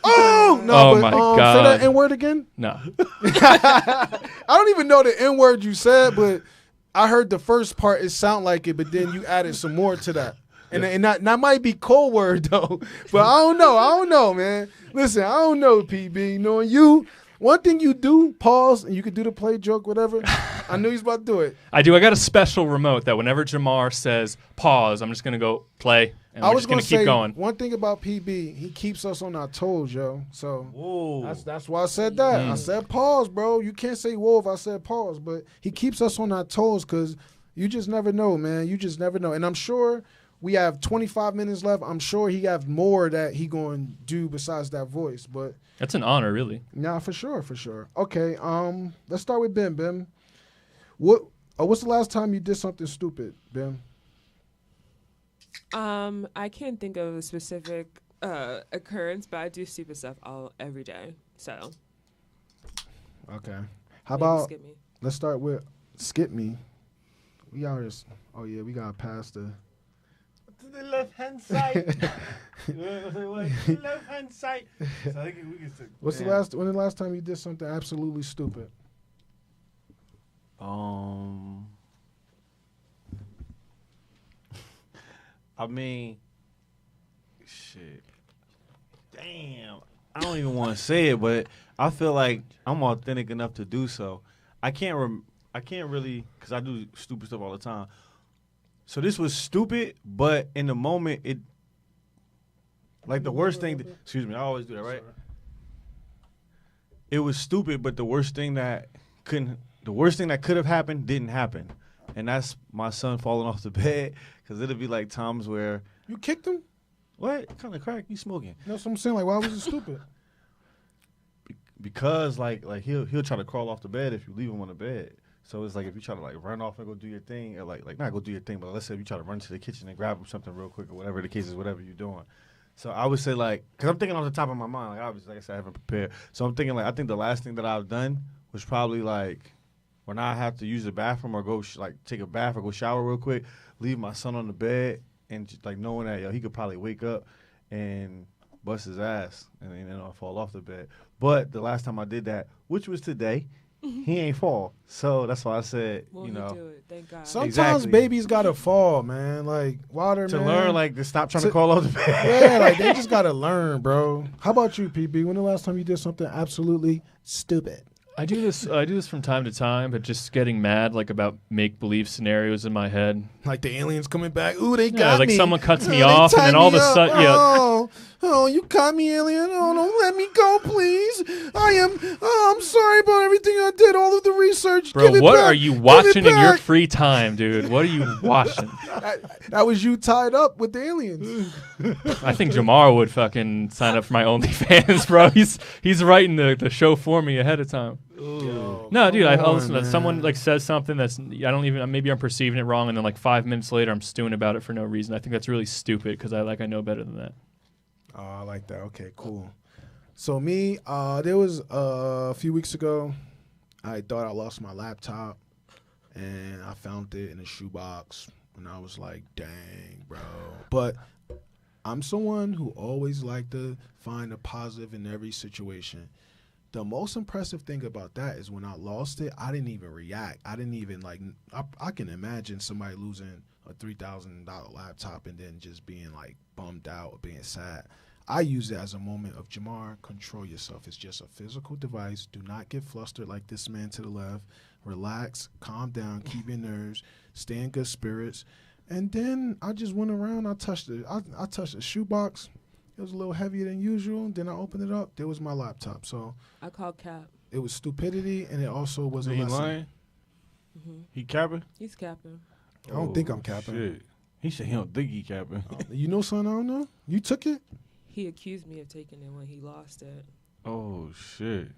no, Oh, but my say God. that N-word again. No. I don't even know the N-word you said, but I heard the first part, it sound like it, but then you added some more to that. And that might be cold word, though. But I don't know, man. Listen, I don't know, PB. Knowing you, one thing you do, pause, and you could do the play joke, whatever. I knew he's about to do it. I do. I got a special remote that whenever Jamar says pause, I'm just going to go play, and I we're was just going gonna to keep say going. one thing about PB, he keeps us on our toes, yo. So Whoa. that's why I said that. Mm. I said pause, bro. You can't say whoa if I said pause, but he keeps us on our toes because you just never know, man. You just never know. And I'm sure we have 25 minutes left. I'm sure he have more that he going to do besides that voice, but That's an honor, really. nah, for sure. Okay, let's start with Ben. Ben, what's the last time you did something stupid, Ben? I can't think of a specific occurrence, but I do stupid stuff every day. So Okay. How maybe about skip me. let's start with skip me. We got this. Oh yeah, we got past the to the left-hand side. Left-hand side. So I think we can say, when the last time you did something absolutely stupid? I mean, shit. Damn. I don't even want to say it, but I feel like I'm authentic enough to do so. I can't really, because I do stupid stuff all the time. So this was stupid, but in the moment, like the worst thing, excuse me, I always do that, right? Sorry. It was stupid, but the worst thing that could have happened didn't happen. And that's my son falling off the bed, because it'll be like times where. You kicked him? What kind of crack you smoking? That's what I'm saying. Like, why was it stupid? Because like he'll try to crawl off the bed if you leave him on the bed. So it's like if you try to like run off and go do your thing, or like not go do your thing, but let's say if you try to run to the kitchen and grab him something real quick or whatever the case is, whatever you're doing. So I would say like, because I'm thinking off the top of my mind, like obviously, like I said, I haven't prepared. So I'm thinking like, I think the last thing that I've done was probably like when I have to use the bathroom or go take a bath or go shower real quick, leave my son on the bed and just, like knowing that he could probably wake up and bust his ass and then I'll fall off the bed. But the last time I did that, which was today, he ain't fall. So that's why I said, Won't you know. he do it? Thank God. Sometimes babies gotta fall, man. Like water, to man. learn, like, to stop trying to crawl off the bed. Yeah, like they just gotta learn, bro. How about you, PB? When the last time you did something absolutely stupid? I do this from time to time, but just getting mad like about make-believe scenarios in my head. Like the aliens coming back. Ooh, they got like me. someone cuts me off, and then all of a sudden, Oh, you caught me, alien. Oh, don't let me go, please. I'm sorry about everything I did, all of the research. Bro, what back. are you watching in your free time, dude? What are you watching? That was you tied up with the aliens. I think Jamar would fucking sign up for my OnlyFans, bro. He's writing the show for me ahead of time. Yo, No, dude, I'll listen man. to someone like says something that's maybe I'm perceiving it wrong, and then like 5 minutes later I'm stewing about it for no reason. I think that's really stupid because I know better than that. Oh, I like that. Okay, cool. So me, there was a few weeks ago, I thought I lost my laptop, and I found it in a shoebox, and I was like, dang, bro. But I'm someone who always like to find a positive in every situation. The most impressive thing about that is when I lost it, I didn't even react. I didn't even I can imagine somebody losing a $3,000 laptop and then just being like bummed out or being sad. I use it as a moment of, Jamar, control yourself. It's just a physical device. Do not get flustered like this man to the left. Relax, calm down, keep your nerves, stay in good spirits. And then I just went around. I touched it. I touched the shoebox. It was a little heavier than usual. Then I opened it up. There was my laptop. So I called Cap. it was stupidity, and it also was a lesson. He lying? Mm-hmm. He capping? He's capping. I don't think I'm capping. Shit. He said he don't think he capping. You know something I don't know? You took it? He accused me of taking it when he lost it. Oh shit.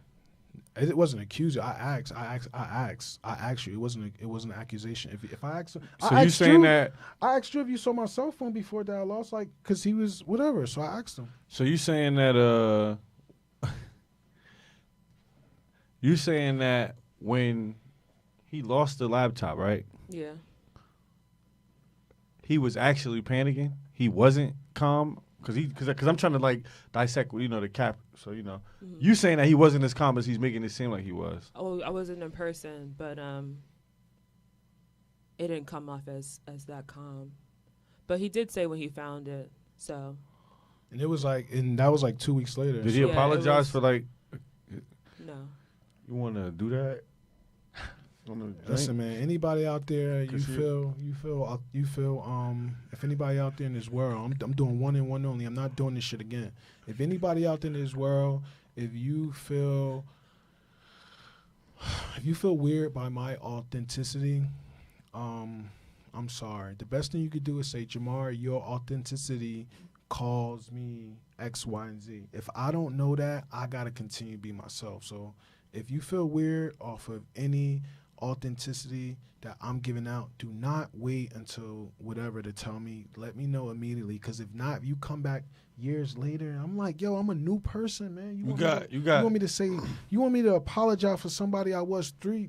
It wasn't accused. I asked you. It wasn't an accusation. If I asked, So you saying that? I asked you if you saw my cell phone before that I lost, like, cause he was whatever. So I asked him. So you saying that? You saying that when he lost the laptop, right? Yeah. He was actually panicking. He wasn't calm because I'm trying to like dissect, the cap. So Mm-hmm. you saying that he wasn't as calm as he's making it seem like he was. Oh, I wasn't in person, but it didn't come off as that calm. But he did say when he found it. So. And that was like 2 weeks later. Did he Yeah, apologize for like? No. You want to do that? Listen, man. Anybody out there, you feel, if anybody out there in this world, I'm doing one and one only. I'm not doing this shit again. If anybody out there in this world, if you feel weird by my authenticity, I'm sorry. The best thing you could do is say, Jamar, your authenticity calls me X, Y, and Z. If I don't know that, I gotta continue to be myself. So if you feel weird off of any authenticity that I'm giving out, do not wait until whatever to tell me. Let me know immediately, because if not, if you come back years later, I'm like, yo, I'm a new person, man. You want me to say, you want me to apologize for somebody I was 3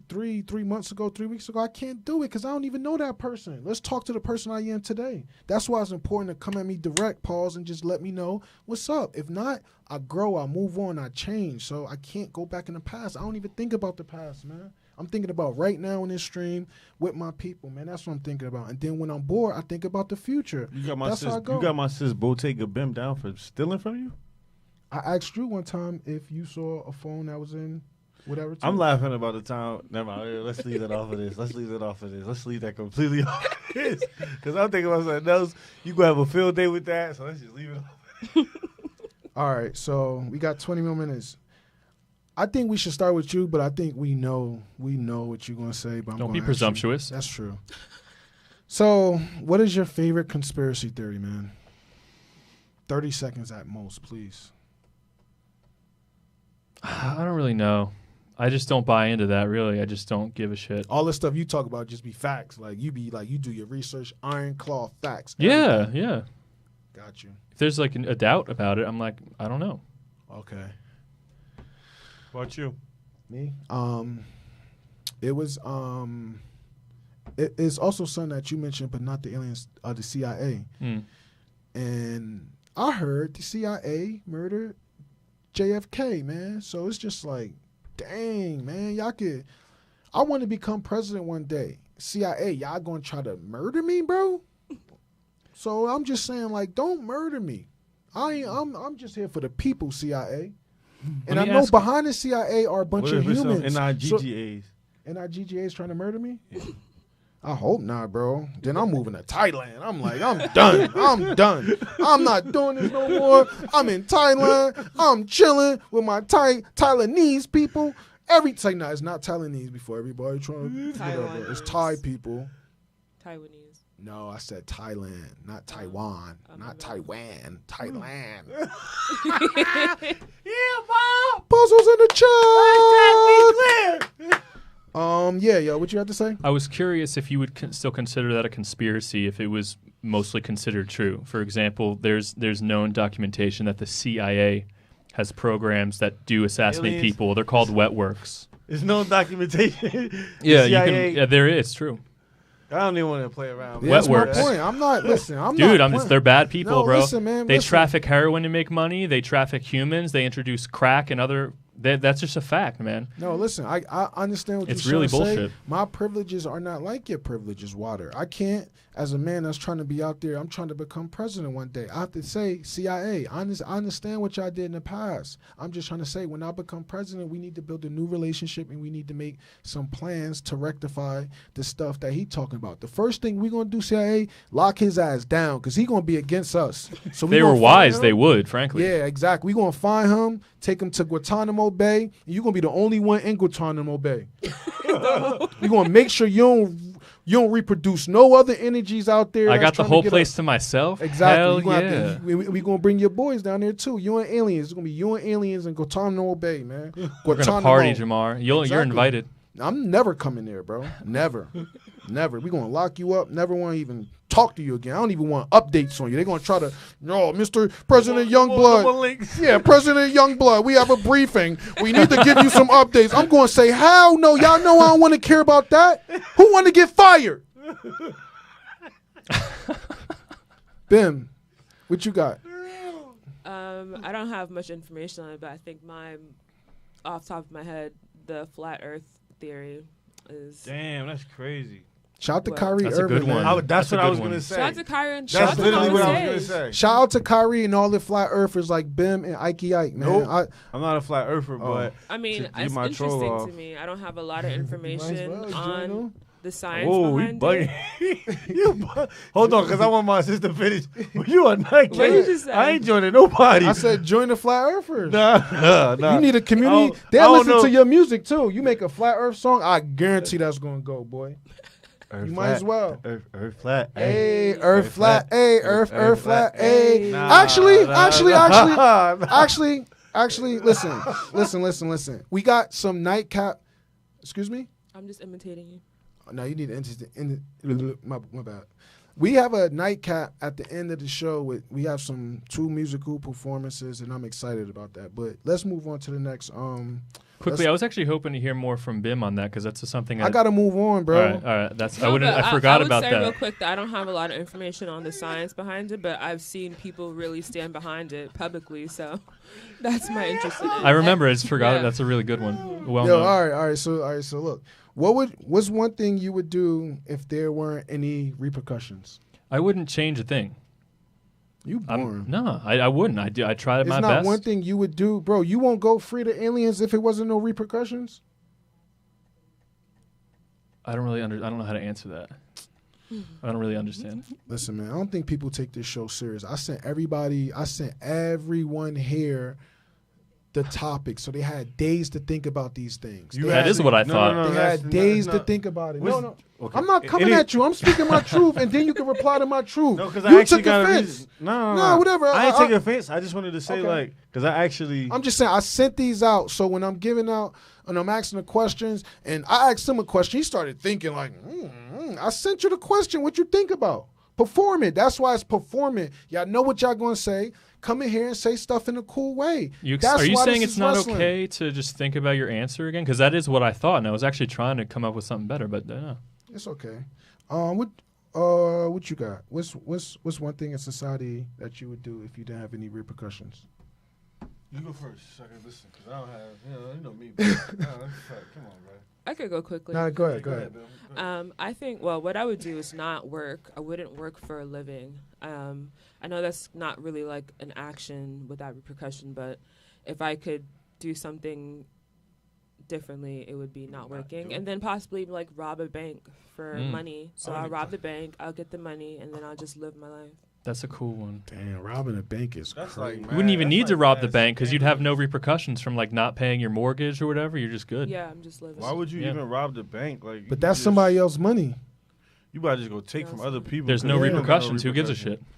months ago, 3 weeks ago? I can't do it because I don't even know that person. Let's talk to the person I am today. That's why it's important to come at me direct, pause, and just let me know what's up. If not, I grow, I move on, I change. So I can't go back in the past. I don't even think about the past, man. I'm thinking about right now in this stream with my people, man. That's what I'm thinking about. And then when I'm bored, I think about the future. You got my sis Bottega Bim down for stealing from you? I asked you one time if you saw a phone that was in whatever. I'm laughing about the time. Never mind. Let's leave that off of this. Let's leave that completely off of this. Because I'm thinking about something else. You going to have a field day with that, so let's just leave it off. All right, so we got 20 more minutes. I think we should start with you, but I think we know what you're going to say. But don't be presumptuous. That's true. So, what is your favorite conspiracy theory, man? 30 seconds at most, please. I don't really know. I just don't buy into that, really. I just don't give a shit. All the stuff you talk about just be facts. Like, you do your research, iron claw facts. Yeah, yeah. Got you. If there's like a doubt about it, I'm like, I don't know. Okay. What about you? Me? It was it's also something that you mentioned, but not the aliens, the CIA. And I heard the CIA murdered JFK, man. So it's just like, dang, man, I want to become president one day. CIA, y'all gonna try to murder me, bro? So I'm just saying, like, don't murder me. I'm just here for the people, CIA. And I know behind the CIA are a bunch of humans. NIGGAs. NIGGAs trying to murder me? Yeah. I hope not, bro. Then I'm moving to Thailand. I'm like, I'm done. I'm not doing this no more. I'm in Thailand. I'm chilling with my Thailandese people. It's not Thailandese before everybody trying to whatever. It's Thai people. Taiwanese. No, I said Thailand, not Taiwan, not Taiwan, Thailand. Yeah, Bob. Puzzles in the chat. Clear. Yeah, what you have to say? I was curious if you would still consider that a conspiracy if it was mostly considered true. For example, there's known documentation that the CIA has programs that do assassinate people. They're called wet works. There's no documentation. Yeah, CIA, you can. There is true. I don't even want to play around. Yeah, that's my point. I'm not. Listen, I'm Dude, not. They're bad people, bro. Listen, man. They traffic heroin to make money. They traffic humans. They introduce crack and other. That's just a fact, man. No, listen. I understand what you're saying. It's really bullshit. My privileges are not like your privileges, Water. I can't, as a man that's trying to be out there, I'm trying to become president one day. I have to say, CIA, I understand what y'all did in the past. I'm just trying to say, when I become president, we need to build a new relationship and we need to make some plans to rectify the stuff that he talking about. The first thing we're going to do, CIA, lock his ass down because he's going to be against us. So they were wise. They would, frankly. Yeah, exactly. We're going to find him, take him to Guantanamo Bay, and you're going to be the only one in Guantanamo Bay. You're going to make sure you don't reproduce no other energies out there. I got the whole place to myself. Exactly. Hell we're going to bring your boys down there, too. You and aliens. It's going to be you and aliens in Guantanamo Bay, man. We're going to party, Jamar. You're invited. I'm never coming there, bro. Never. Never. We're going to lock you up. Never want to even talk to you again. I don't even want updates on you. They're going to try to, Mr. President Youngblood. Yeah, President Youngblood, we have a briefing. We need to give you some updates. I'm going to say, hell no. Y'all know I don't want to care about that. Who want to get fired? Bim, what you got? I don't have much information on it, but I think off the top of my head, the flat Earth theory is. Damn, that's crazy. Shout out to Kyrie That's Irving. A good one. That's what I was going to say. Shout out to Kyrie. That's literally what I was going to say. Shout out to Kyrie and all the flat earthers like Bim and Ike, man. Nope. I'm not a flat earther, but I mean, it's interesting to me. I don't have a lot of information on the science behind it. Hold on, because I want my sister to finish. You are not kidding. What did you just say? I ain't joining nobody. I said join the flat earthers. Nah. You need a community. They'll listen to your music too. You make a flat earth song, I guarantee that's going to go, boy. Earth you flat. might as well. Earth flat. Hey, Earth flat. Hey, Earth flat. Hey. Nah, Actually, listen. We got some nightcap. Excuse me? I'm just imitating you. No, you need to my bad. We have a nightcap at the end of the show. We have two musical performances, and I'm excited about that. But let's move on to the next. Quickly, I was actually hoping to hear more from Bim on that because that's something I gotta move on, bro. All right. That's No, I forgot about that. I would say real quick that I don't have a lot of information on the science behind it, but I've seen people really stand behind it publicly, so that's my interest in it. I remember. I just forgot Yeah. it. That's a really good one. Well Yo, known. all right. So look, what's one thing you would do if there weren't any repercussions? I wouldn't change a thing. You boring. No, I wouldn't. I tried It's my not best. one thing you would do, bro. You won't go free the aliens if it wasn't no repercussions. I don't know how to answer that. I don't really understand. Listen, man, I don't think people take this show serious. I sent everyone here the topic, so they had days to think about these things. That is what I thought. They had days to think about it. No. Okay. I'm not coming at you. I'm speaking my truth, and then you can reply to my truth. No, because you I actually took got offense. No, whatever. I ain't taking offense. I just wanted to say, Okay. because I actually. I'm just saying, I sent these out, so when I'm giving out and I'm asking the questions, and I asked him a question, he started thinking like, I sent you the question. What you think about? Perform it. That's why it's performing. Y'all know what y'all gonna say. Come in here and say stuff in a cool way. Are you saying this it's is not wrestling. okay to just think about your answer again? Because that is what I thought, and I was actually trying to come up with something better, but no. It's okay. What you got? What's one thing in society that you would do if you didn't have any repercussions? You go first, so I can listen, because I don't have, you know me. Come on, bro. I could go quickly. Nah, go ahead. I think, what I would do is not work. I wouldn't work for a living. I know that's not really like an action without repercussion, but if I could do something differently, it would be not working. And then possibly like rob a bank for money. So I'll rob the bank, I'll get the money, and then I'll just live my life. That's a cool one. Damn, robbing a bank is That's crazy. like, You wouldn't even need to rob the bank because you'd have no repercussions from like not paying your mortgage or whatever. You're just good. Yeah, I'm just living. Why would you Yeah. even rob the bank? Like, But that's somebody else's money. You better just go take from other people. There's 'cause no you don't got repercussions. Who gives a repercussions. shit?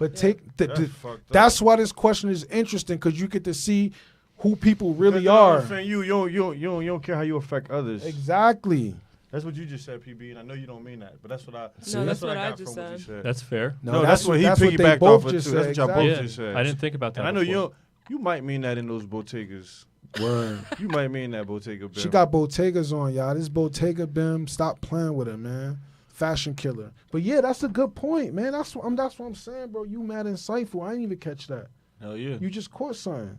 But That's fucked up. that's why this question is interesting, because you get to see who people really Because are. I'm saying you don't care how you affect others. Exactly. That's what you just said, PB, and I know you don't mean that, but that's what I. No, that's what what I I got just from what you said. said. That's fair. No, that's what he they piggybacked both off of just too. That's said, what y'all both exactly. just said. I didn't think about that. And I know before. you might mean that in those Bottegas. Word. You might mean that Bottega Bill. She got Bottegas on, y'all. This Bottega Bim, stop playing with her, man. Fashion killer. But yeah, that's a good point, man. That's what I'm saying, bro. You mad insightful. I didn't even catch that. Hell yeah. You just caught something.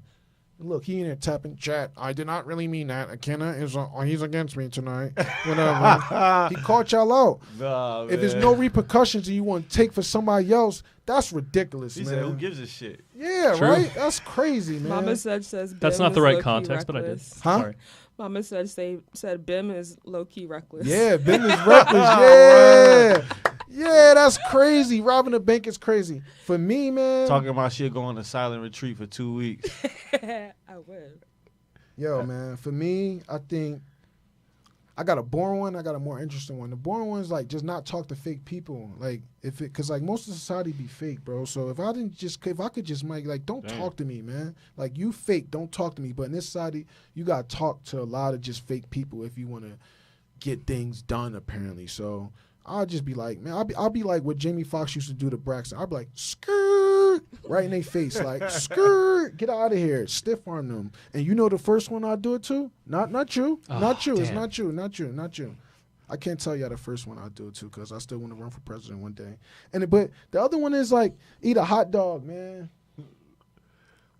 Look, he in there tapping chat. I did not really mean that. Akenna is he's against me tonight. Whatever. He caught y'all out. Nah, If there's man. no repercussions and you want to take for somebody else, that's ridiculous, He man. said, "Who gives a shit?" Yeah, True. right? That's crazy, man. Mama says That's Bim not the is right low-key context, but I did. reckless. Huh? Sorry. Mama said Bim is low key reckless. Yeah, Bim is reckless. Yeah. Yeah, that's crazy. Robbing a bank is crazy. For me, man. Talking about shit going to silent retreat for 2 weeks. I would. Yo, man, for me, I think I got a boring one. I got a more interesting one. The boring one is like just not talk to fake people. Like because like most of society be fake, bro. So if I could just like don't Damn. talk to me, man. Like you fake, don't talk to me. But in this society, you gotta talk to a lot of just fake people if you want to get things done. Apparently, so I'll just be like, man, I'll be like what Jamie Foxx used to do to Braxton. I'll be like, skirt, right in their face, like, skirt, get out of here, stiff arm them. And you know the first one I'll do it to? Not you, not you. It's damn. not you. I can't tell y'all the first one I'll do it to because I still want to run for president one day. But the other one is like, eat a hot dog, man.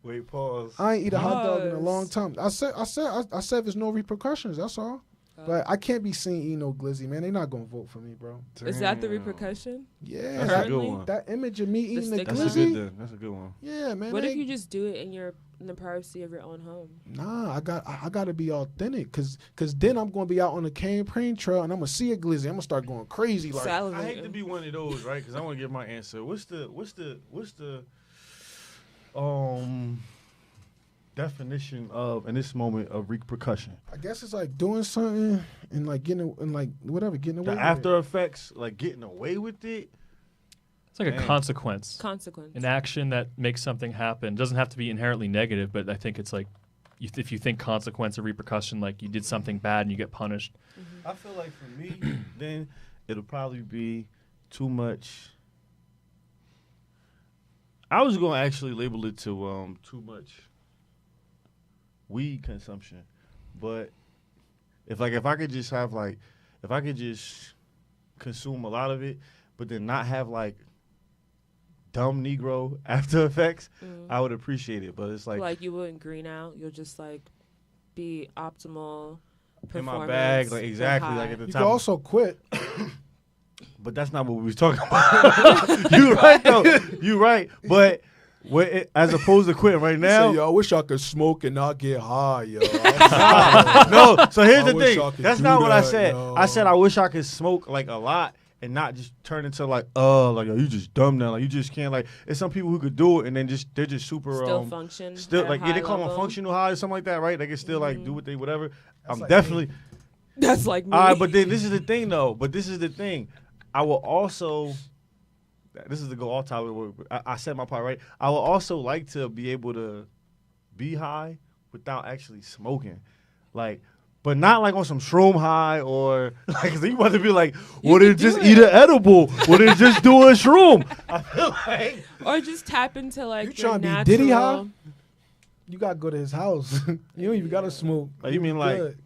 Wait, pause. I ain't eat a hot dog in a Pause. long time. I said there's no repercussions. That's all. But I can't be seen eating no glizzy, man. They not gonna vote for me, bro. Is that the Damn. repercussion? Yeah, That's a that, good one. that image of me eating the stigma? That's a good. glizzy. That's a good one. Yeah, man. What they- if you just do it in the privacy of your own home? Nah, I got to be authentic, cause then I'm gonna be out on the campaign trail and I'm gonna see a glizzy. I'm gonna start going crazy, like Salivating. I hate to be one of those, right? Because I want to give my answer. What's the definition of in this moment of repercussion? I guess it's like doing something and like getting away The with after it. effects, like getting away with it. It's like a Damn. consequence. Consequence. An action that makes something happen. Doesn't have to be inherently negative, but I think it's like if you think consequence or repercussion, like you did something bad and you get punished. I feel like for me, then it'll probably be too much. I was gonna actually label it to too much weed consumption, but if I could just have if I could just consume a lot of it, but then not have like dumb Negro after effects, I would appreciate it. But it's like you wouldn't green out. You'll just like be optimal. In my bag, like exactly, like at the you top. can also quit. But that's not what we was talking about. You right though. You right. But as opposed to quitting right now. Say, yo, I wish I could smoke and not get high, yo. No. So here's I the wish thing. I could That's do not what I that, said. yo. I said I wish I could smoke like a lot and not just turn into like yo, you just dumb now. Like you just can't like. It's some people who could do it and then they're just super still function. Still at like a they call high them functional high or something like that, right? They can still like do what they whatever. I'm like definitely. That's like me. All right, but then this is the thing, though. I will also. This is the go all topic. I said my part right. I will also like to be able to be high without actually smoking, like, but not like on some shroom high or like. So you want to be like, well, then just eat an edible, well, then just do a shroom. I feel like, or just tap into like You your trying to be natural. Diddy high? You gotta go to his house. You don't even gotta smoke. Like, you mean be like- good.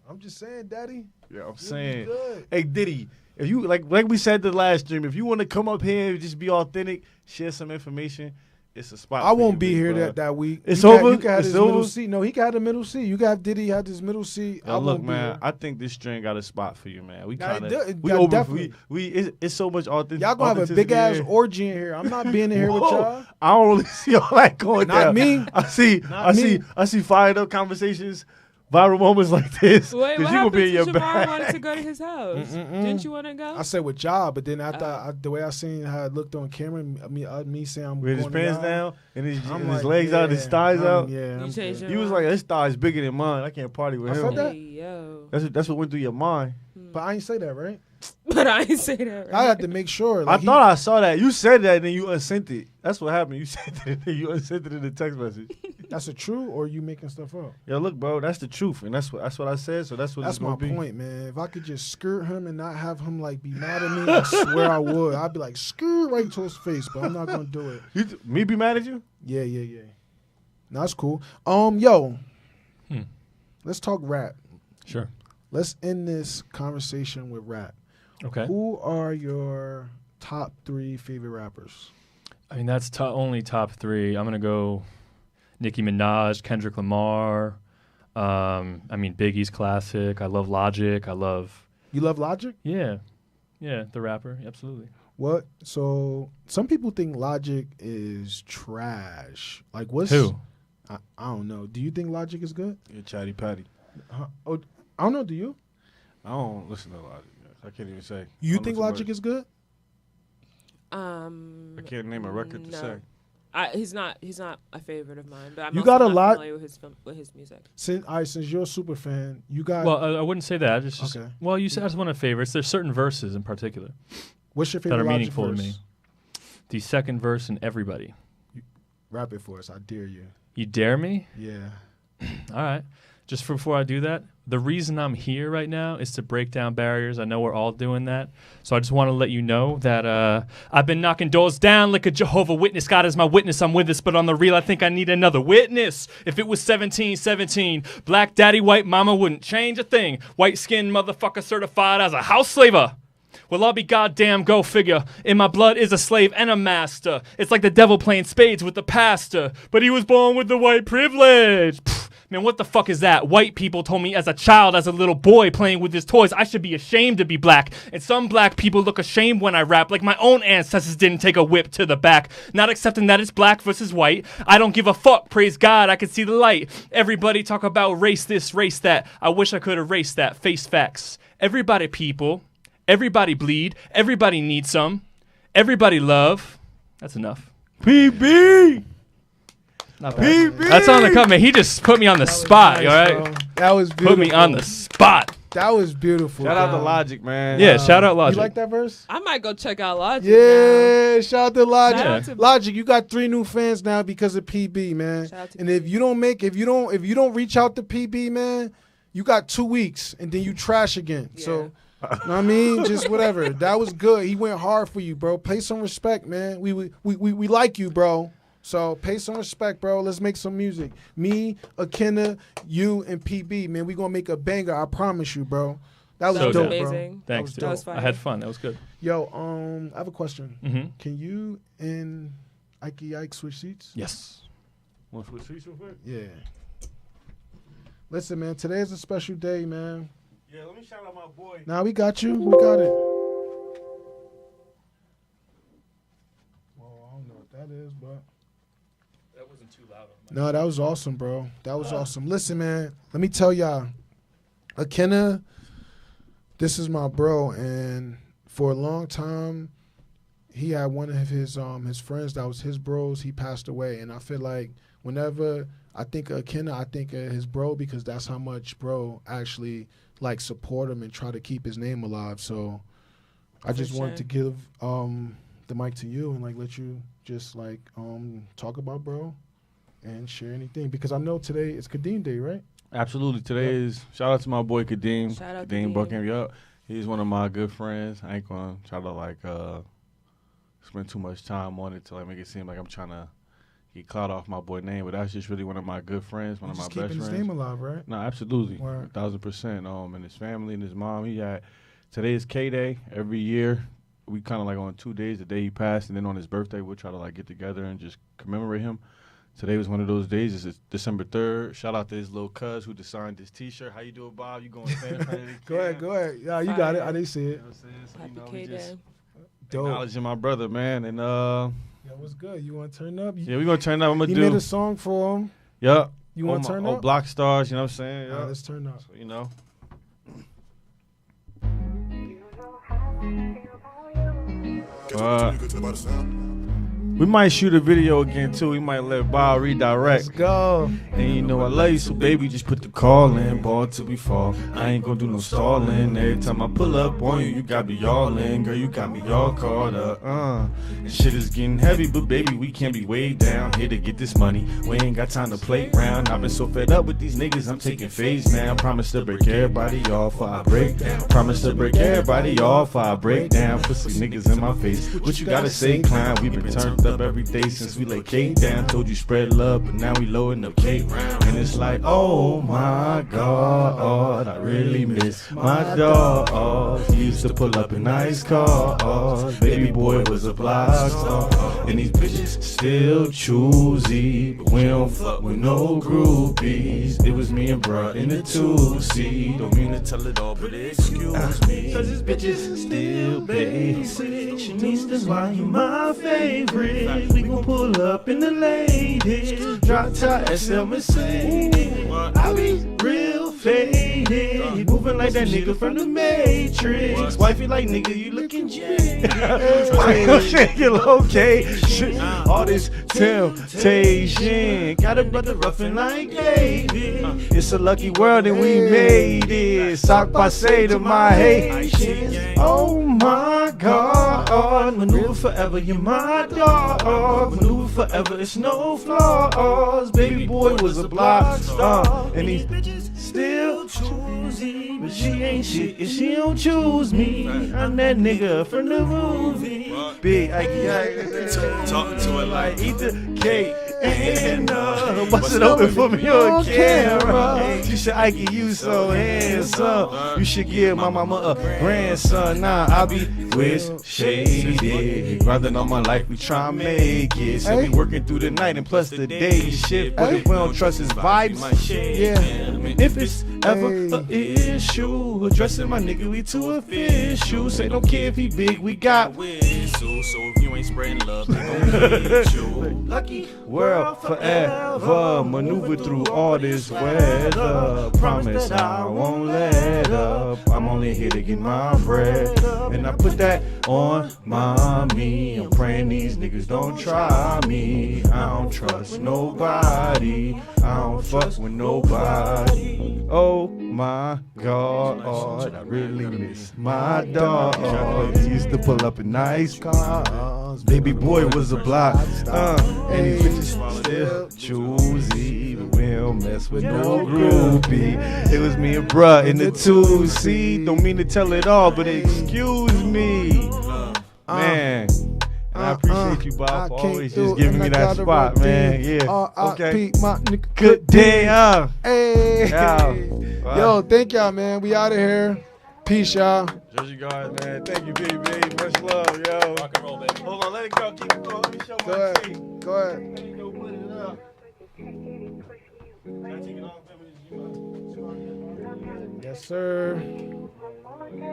I'm just saying, Daddy. yeah, I'm You'll be saying, good. hey Diddy. If you like we said the last stream, if you want to come up here and just be authentic, share some information, it's a spot. I for won't you, be big here bro. that week. It's you over? You can have It's his middle over? seat. No, he can have the middle seat. You can have Diddy had his middle seat. Yo, I look, won't man, be I think this string got a spot for you, man. We Nah, kind it of do- definitely. it's so much authentic. Y'all gonna have a big ass orgy in here. I'm not being in here with y'all. I don't really see all that going Not down. me. I see fired up conversations, viral moments like this. Wait, you what gonna be in happened your to Jamar bag. wanted to go to his house? Didn't you want to go? I said with y'all, but then after the way I seen how it looked on camera, me saying I'm With his going to pants y'all, down and his I'm his like, legs out, his yeah, thighs out. Yeah, You I'm changed good. your He was like, his thighs bigger than mine. I can't party with I him. said that? Hey, yo. That's what went through your mind. But I ain't say that, right? But I ain't say that. Right? I had to make sure. I Like, thought I saw that. You said that and then you unsent it. That's what happened. You said it and then you unsent it in the text message. that's a true, or you making stuff up? Yo, look, bro, that's the truth, and that's what I said. So that's what That's it's my gonna be. point, man. If I could just skirt him and not have him like be mad at me, I swear I would. I'd be like skirt right to his face, but I'm not gonna do it. Me be mad at you? Yeah. No, that's cool. Yo, let's talk rap. Sure. Let's end this conversation with rap. Okay. Who are your top 3 favorite rappers? I mean, that's only top 3. I'm gonna go Nicki Minaj, Kendrick Lamar. I mean, Biggie's classic. I love Logic. I love. You love Logic? Yeah, the rapper. Absolutely. What? So some people think Logic is trash. Like what's Who? I don't know. Do you think Logic is good? You're chatty patty. Oh, I don't know. Do you? I don't listen to Logic. I can't even say. You think Logic is good? I can't name a record to no. say. He's not a favorite of mine, but I'm You also got a not lot- familiar with his music. Since you're a super fan, you got Well, I wouldn't say that. It's just Okay. well, you said as one of favorites. There's certain verses in particular what's your that favorite are Logic meaningful verse? to me. The second verse in Everybody. Rap it for us. I dare you. You dare me? Yeah. All right. Just before I do that, the reason I'm here right now is to break down barriers. I know we're all doing that. So I just want to let you know that I've been knocking doors down like a Jehovah Witness. God is my witness. I'm with this, but on the real, I think I need another witness. If it was 1717, black daddy, white mama wouldn't change a thing. White skinned motherfucker certified as a house slaver. Well, I'll be goddamn go figure. In my blood is a slave and a master. It's like the devil playing spades with the pastor. But he was born with the white privilege. Pfft, man, what the fuck is that? White people told me as a child, as a little boy playing with his toys, I should be ashamed to be black. And some black people look ashamed when I rap, like my own ancestors didn't take a whip to the back. Not accepting that it's black versus white. I don't give a fuck, praise God, I can see the light. Everybody talk about race this, race that. I wish I could erase that, face facts. Everybody people. Everybody bleed. Everybody needs some. Everybody love. That's enough. PB. Not bad. That's on the cut, man. He just put me on the spot, Nice, all right? bro. That was beautiful. Put me on the spot. That was beautiful. Shout out to Logic, man. Yeah, shout out Logic. You like that verse? I might go check out Logic. Yeah, now. shout out to Logic. Shout out to- Logic, you got 3 new fans now because of PB, man. Shout out to And if you don't reach out to PB, man, you got 2 weeks and then you trash again. Yeah. So, you know what I mean? Just whatever. That was good. He went hard for you, bro. Pay some respect, man. We like you, bro. So pay some respect, bro. Let's make some music. Me, Akinna, you, and PB, man. We gonna make a banger. I promise you, bro. That was That was dope, amazing. bro. Thanks, That dude. was dope. I had fun. That was good. Yo, I have a question. Mm-hmm. Can you and Ike switch seats? Yes. Want to switch seats real quick? Yeah. Listen, man. Today is a special day, man. Yeah, let me shout out my boy. Now we got you. We got it. Well, I don't know what that is, but. That wasn't too loud. No, that was awesome, bro. That was awesome. Listen, man, let me tell y'all, Akinna, this is my bro, and for a long time, he had one of his friends that was his bros. He passed away, and I feel like whenever I think of Akinna, I think of his bro because that's how much bro actually like support him and try to keep his name alive. So I just wanted to give the mic to you and like let you just like talk about bro and share anything because I know today it's Kadeem Day, right? Absolutely. Today is shout out to my boy Kadeem. Shout out Kadeem Kadeem. Buckham. Yup. He's one of my good friends. I ain't gonna try to like spend too much time on it to like make it seem like I'm trying to get clout off my boy name, but that's just really one of my good friends, one of my Just best keeping his friends. name alive, right? No, absolutely. Word. 1,000%. And his family and his mom. Today is K-Day. Every year, we kind of like on 2 days, the day he passed, and then on his birthday, we'll try to like get together and just commemorate him. Today was one of those days. It's December 3rd. Shout out to his little cuz who designed this T-shirt. How you doing, Bob? You going fan? Go ahead. Yeah, you got it. I didn't see You it. know what I'm saying? So, Happy we just K-Day. Dope. acknowledging my brother, man. And Yeah, what's good? You want to turn up? yeah, we gonna turn up. I'm gonna You do. made a song for him. Yup. You want to turn up? Block Stars. You know what I'm saying? All right, Yup. let's turn up. So, you know. We might shoot a video again too. We might let Bob redirect. Let's go. And you know I love you, so baby, just put the call in, ball till we fall. I ain't gonna do no stalling. Every time I pull up on you, you got me all in, girl. You got me all caught up. This shit is getting heavy, but baby, we can't be way down here to get this money. We ain't got time to play around. I've been so fed up with these niggas, I'm taking phase now. Promise to break everybody off, before I break down. Promise to break everybody off, before I break down. Pussy niggas in my face. What you gotta say, clown? We been turned up every day since we laid cake down. Told you spread love, but now we loading up cake round. And it's like, oh my God, I really miss my dog. He used to pull up in nice cars. Baby boy was a block star. And these bitches still choosy, but we don't fuck with no groupies. It was me and bruh in the 2-seat. Don't mean to tell it all, but excuse me. Cause this bitches still basic. She needs to why you my favorite. We gon' pull up in the ladies. Drop top SL Mercedes. I be real faded. Moving like that nigga from the Matrix. Wifey like nigga, you looking jaded. Why you shake it okay? All this temptation. Got a brother roughing like David. It's a lucky world and we made it. Sock passe to my Haitians. Oh my God. Maneuver forever, you're my dog. Maneuver forever, it's no flaws. Baby boy was a block star. And these bitches still choosy. But she ain't shit if she don't choose me. I'm that nigga from the movie. Big Ike, talk to her like eat the cake. And bust it open for me on camera. She said, Ike, you so handsome. You should give my mama a grandson. Nah, I be with Shady. Grinding on my life, we try and make it. So we working through the night and plus the day shit. But if we don't trust his vibes, Yeah. if it's ever an issue, addressing my nigga, we too official. Say don't care if he big, we got whistle. So if you ain't spreading love, they gon' hit you. Lucky world forever, maneuver through all this weather. Promise I won't let up. I'm only here to get my bread, and I put that on mommy. I'm praying these niggas don't try me. I don't trust nobody. I don't fuck with nobody. Oh. Oh my God, I really miss my dog. He used to pull up in nice cars. Baby boy was a block. And these bitches still choosy. But we don't mess with no groupie. It was me and bruh in the 2C. Don't mean to tell it all, but excuse me. Man. And I appreciate you, Bob, for always just giving me that spot, man. Yeah. Okay. My nigga. Good day, Hey. Wow. Yo, thank y'all, man. We out of here. Peace, y'all. Jersey guard, man. Thank you, baby. Much love, yo. Rock and roll, baby. Hold on, let it go. Keep it going. Let me show Go my ahead. teeth. Go ahead. Let me go put it up. Can I take it off? Yes, sir.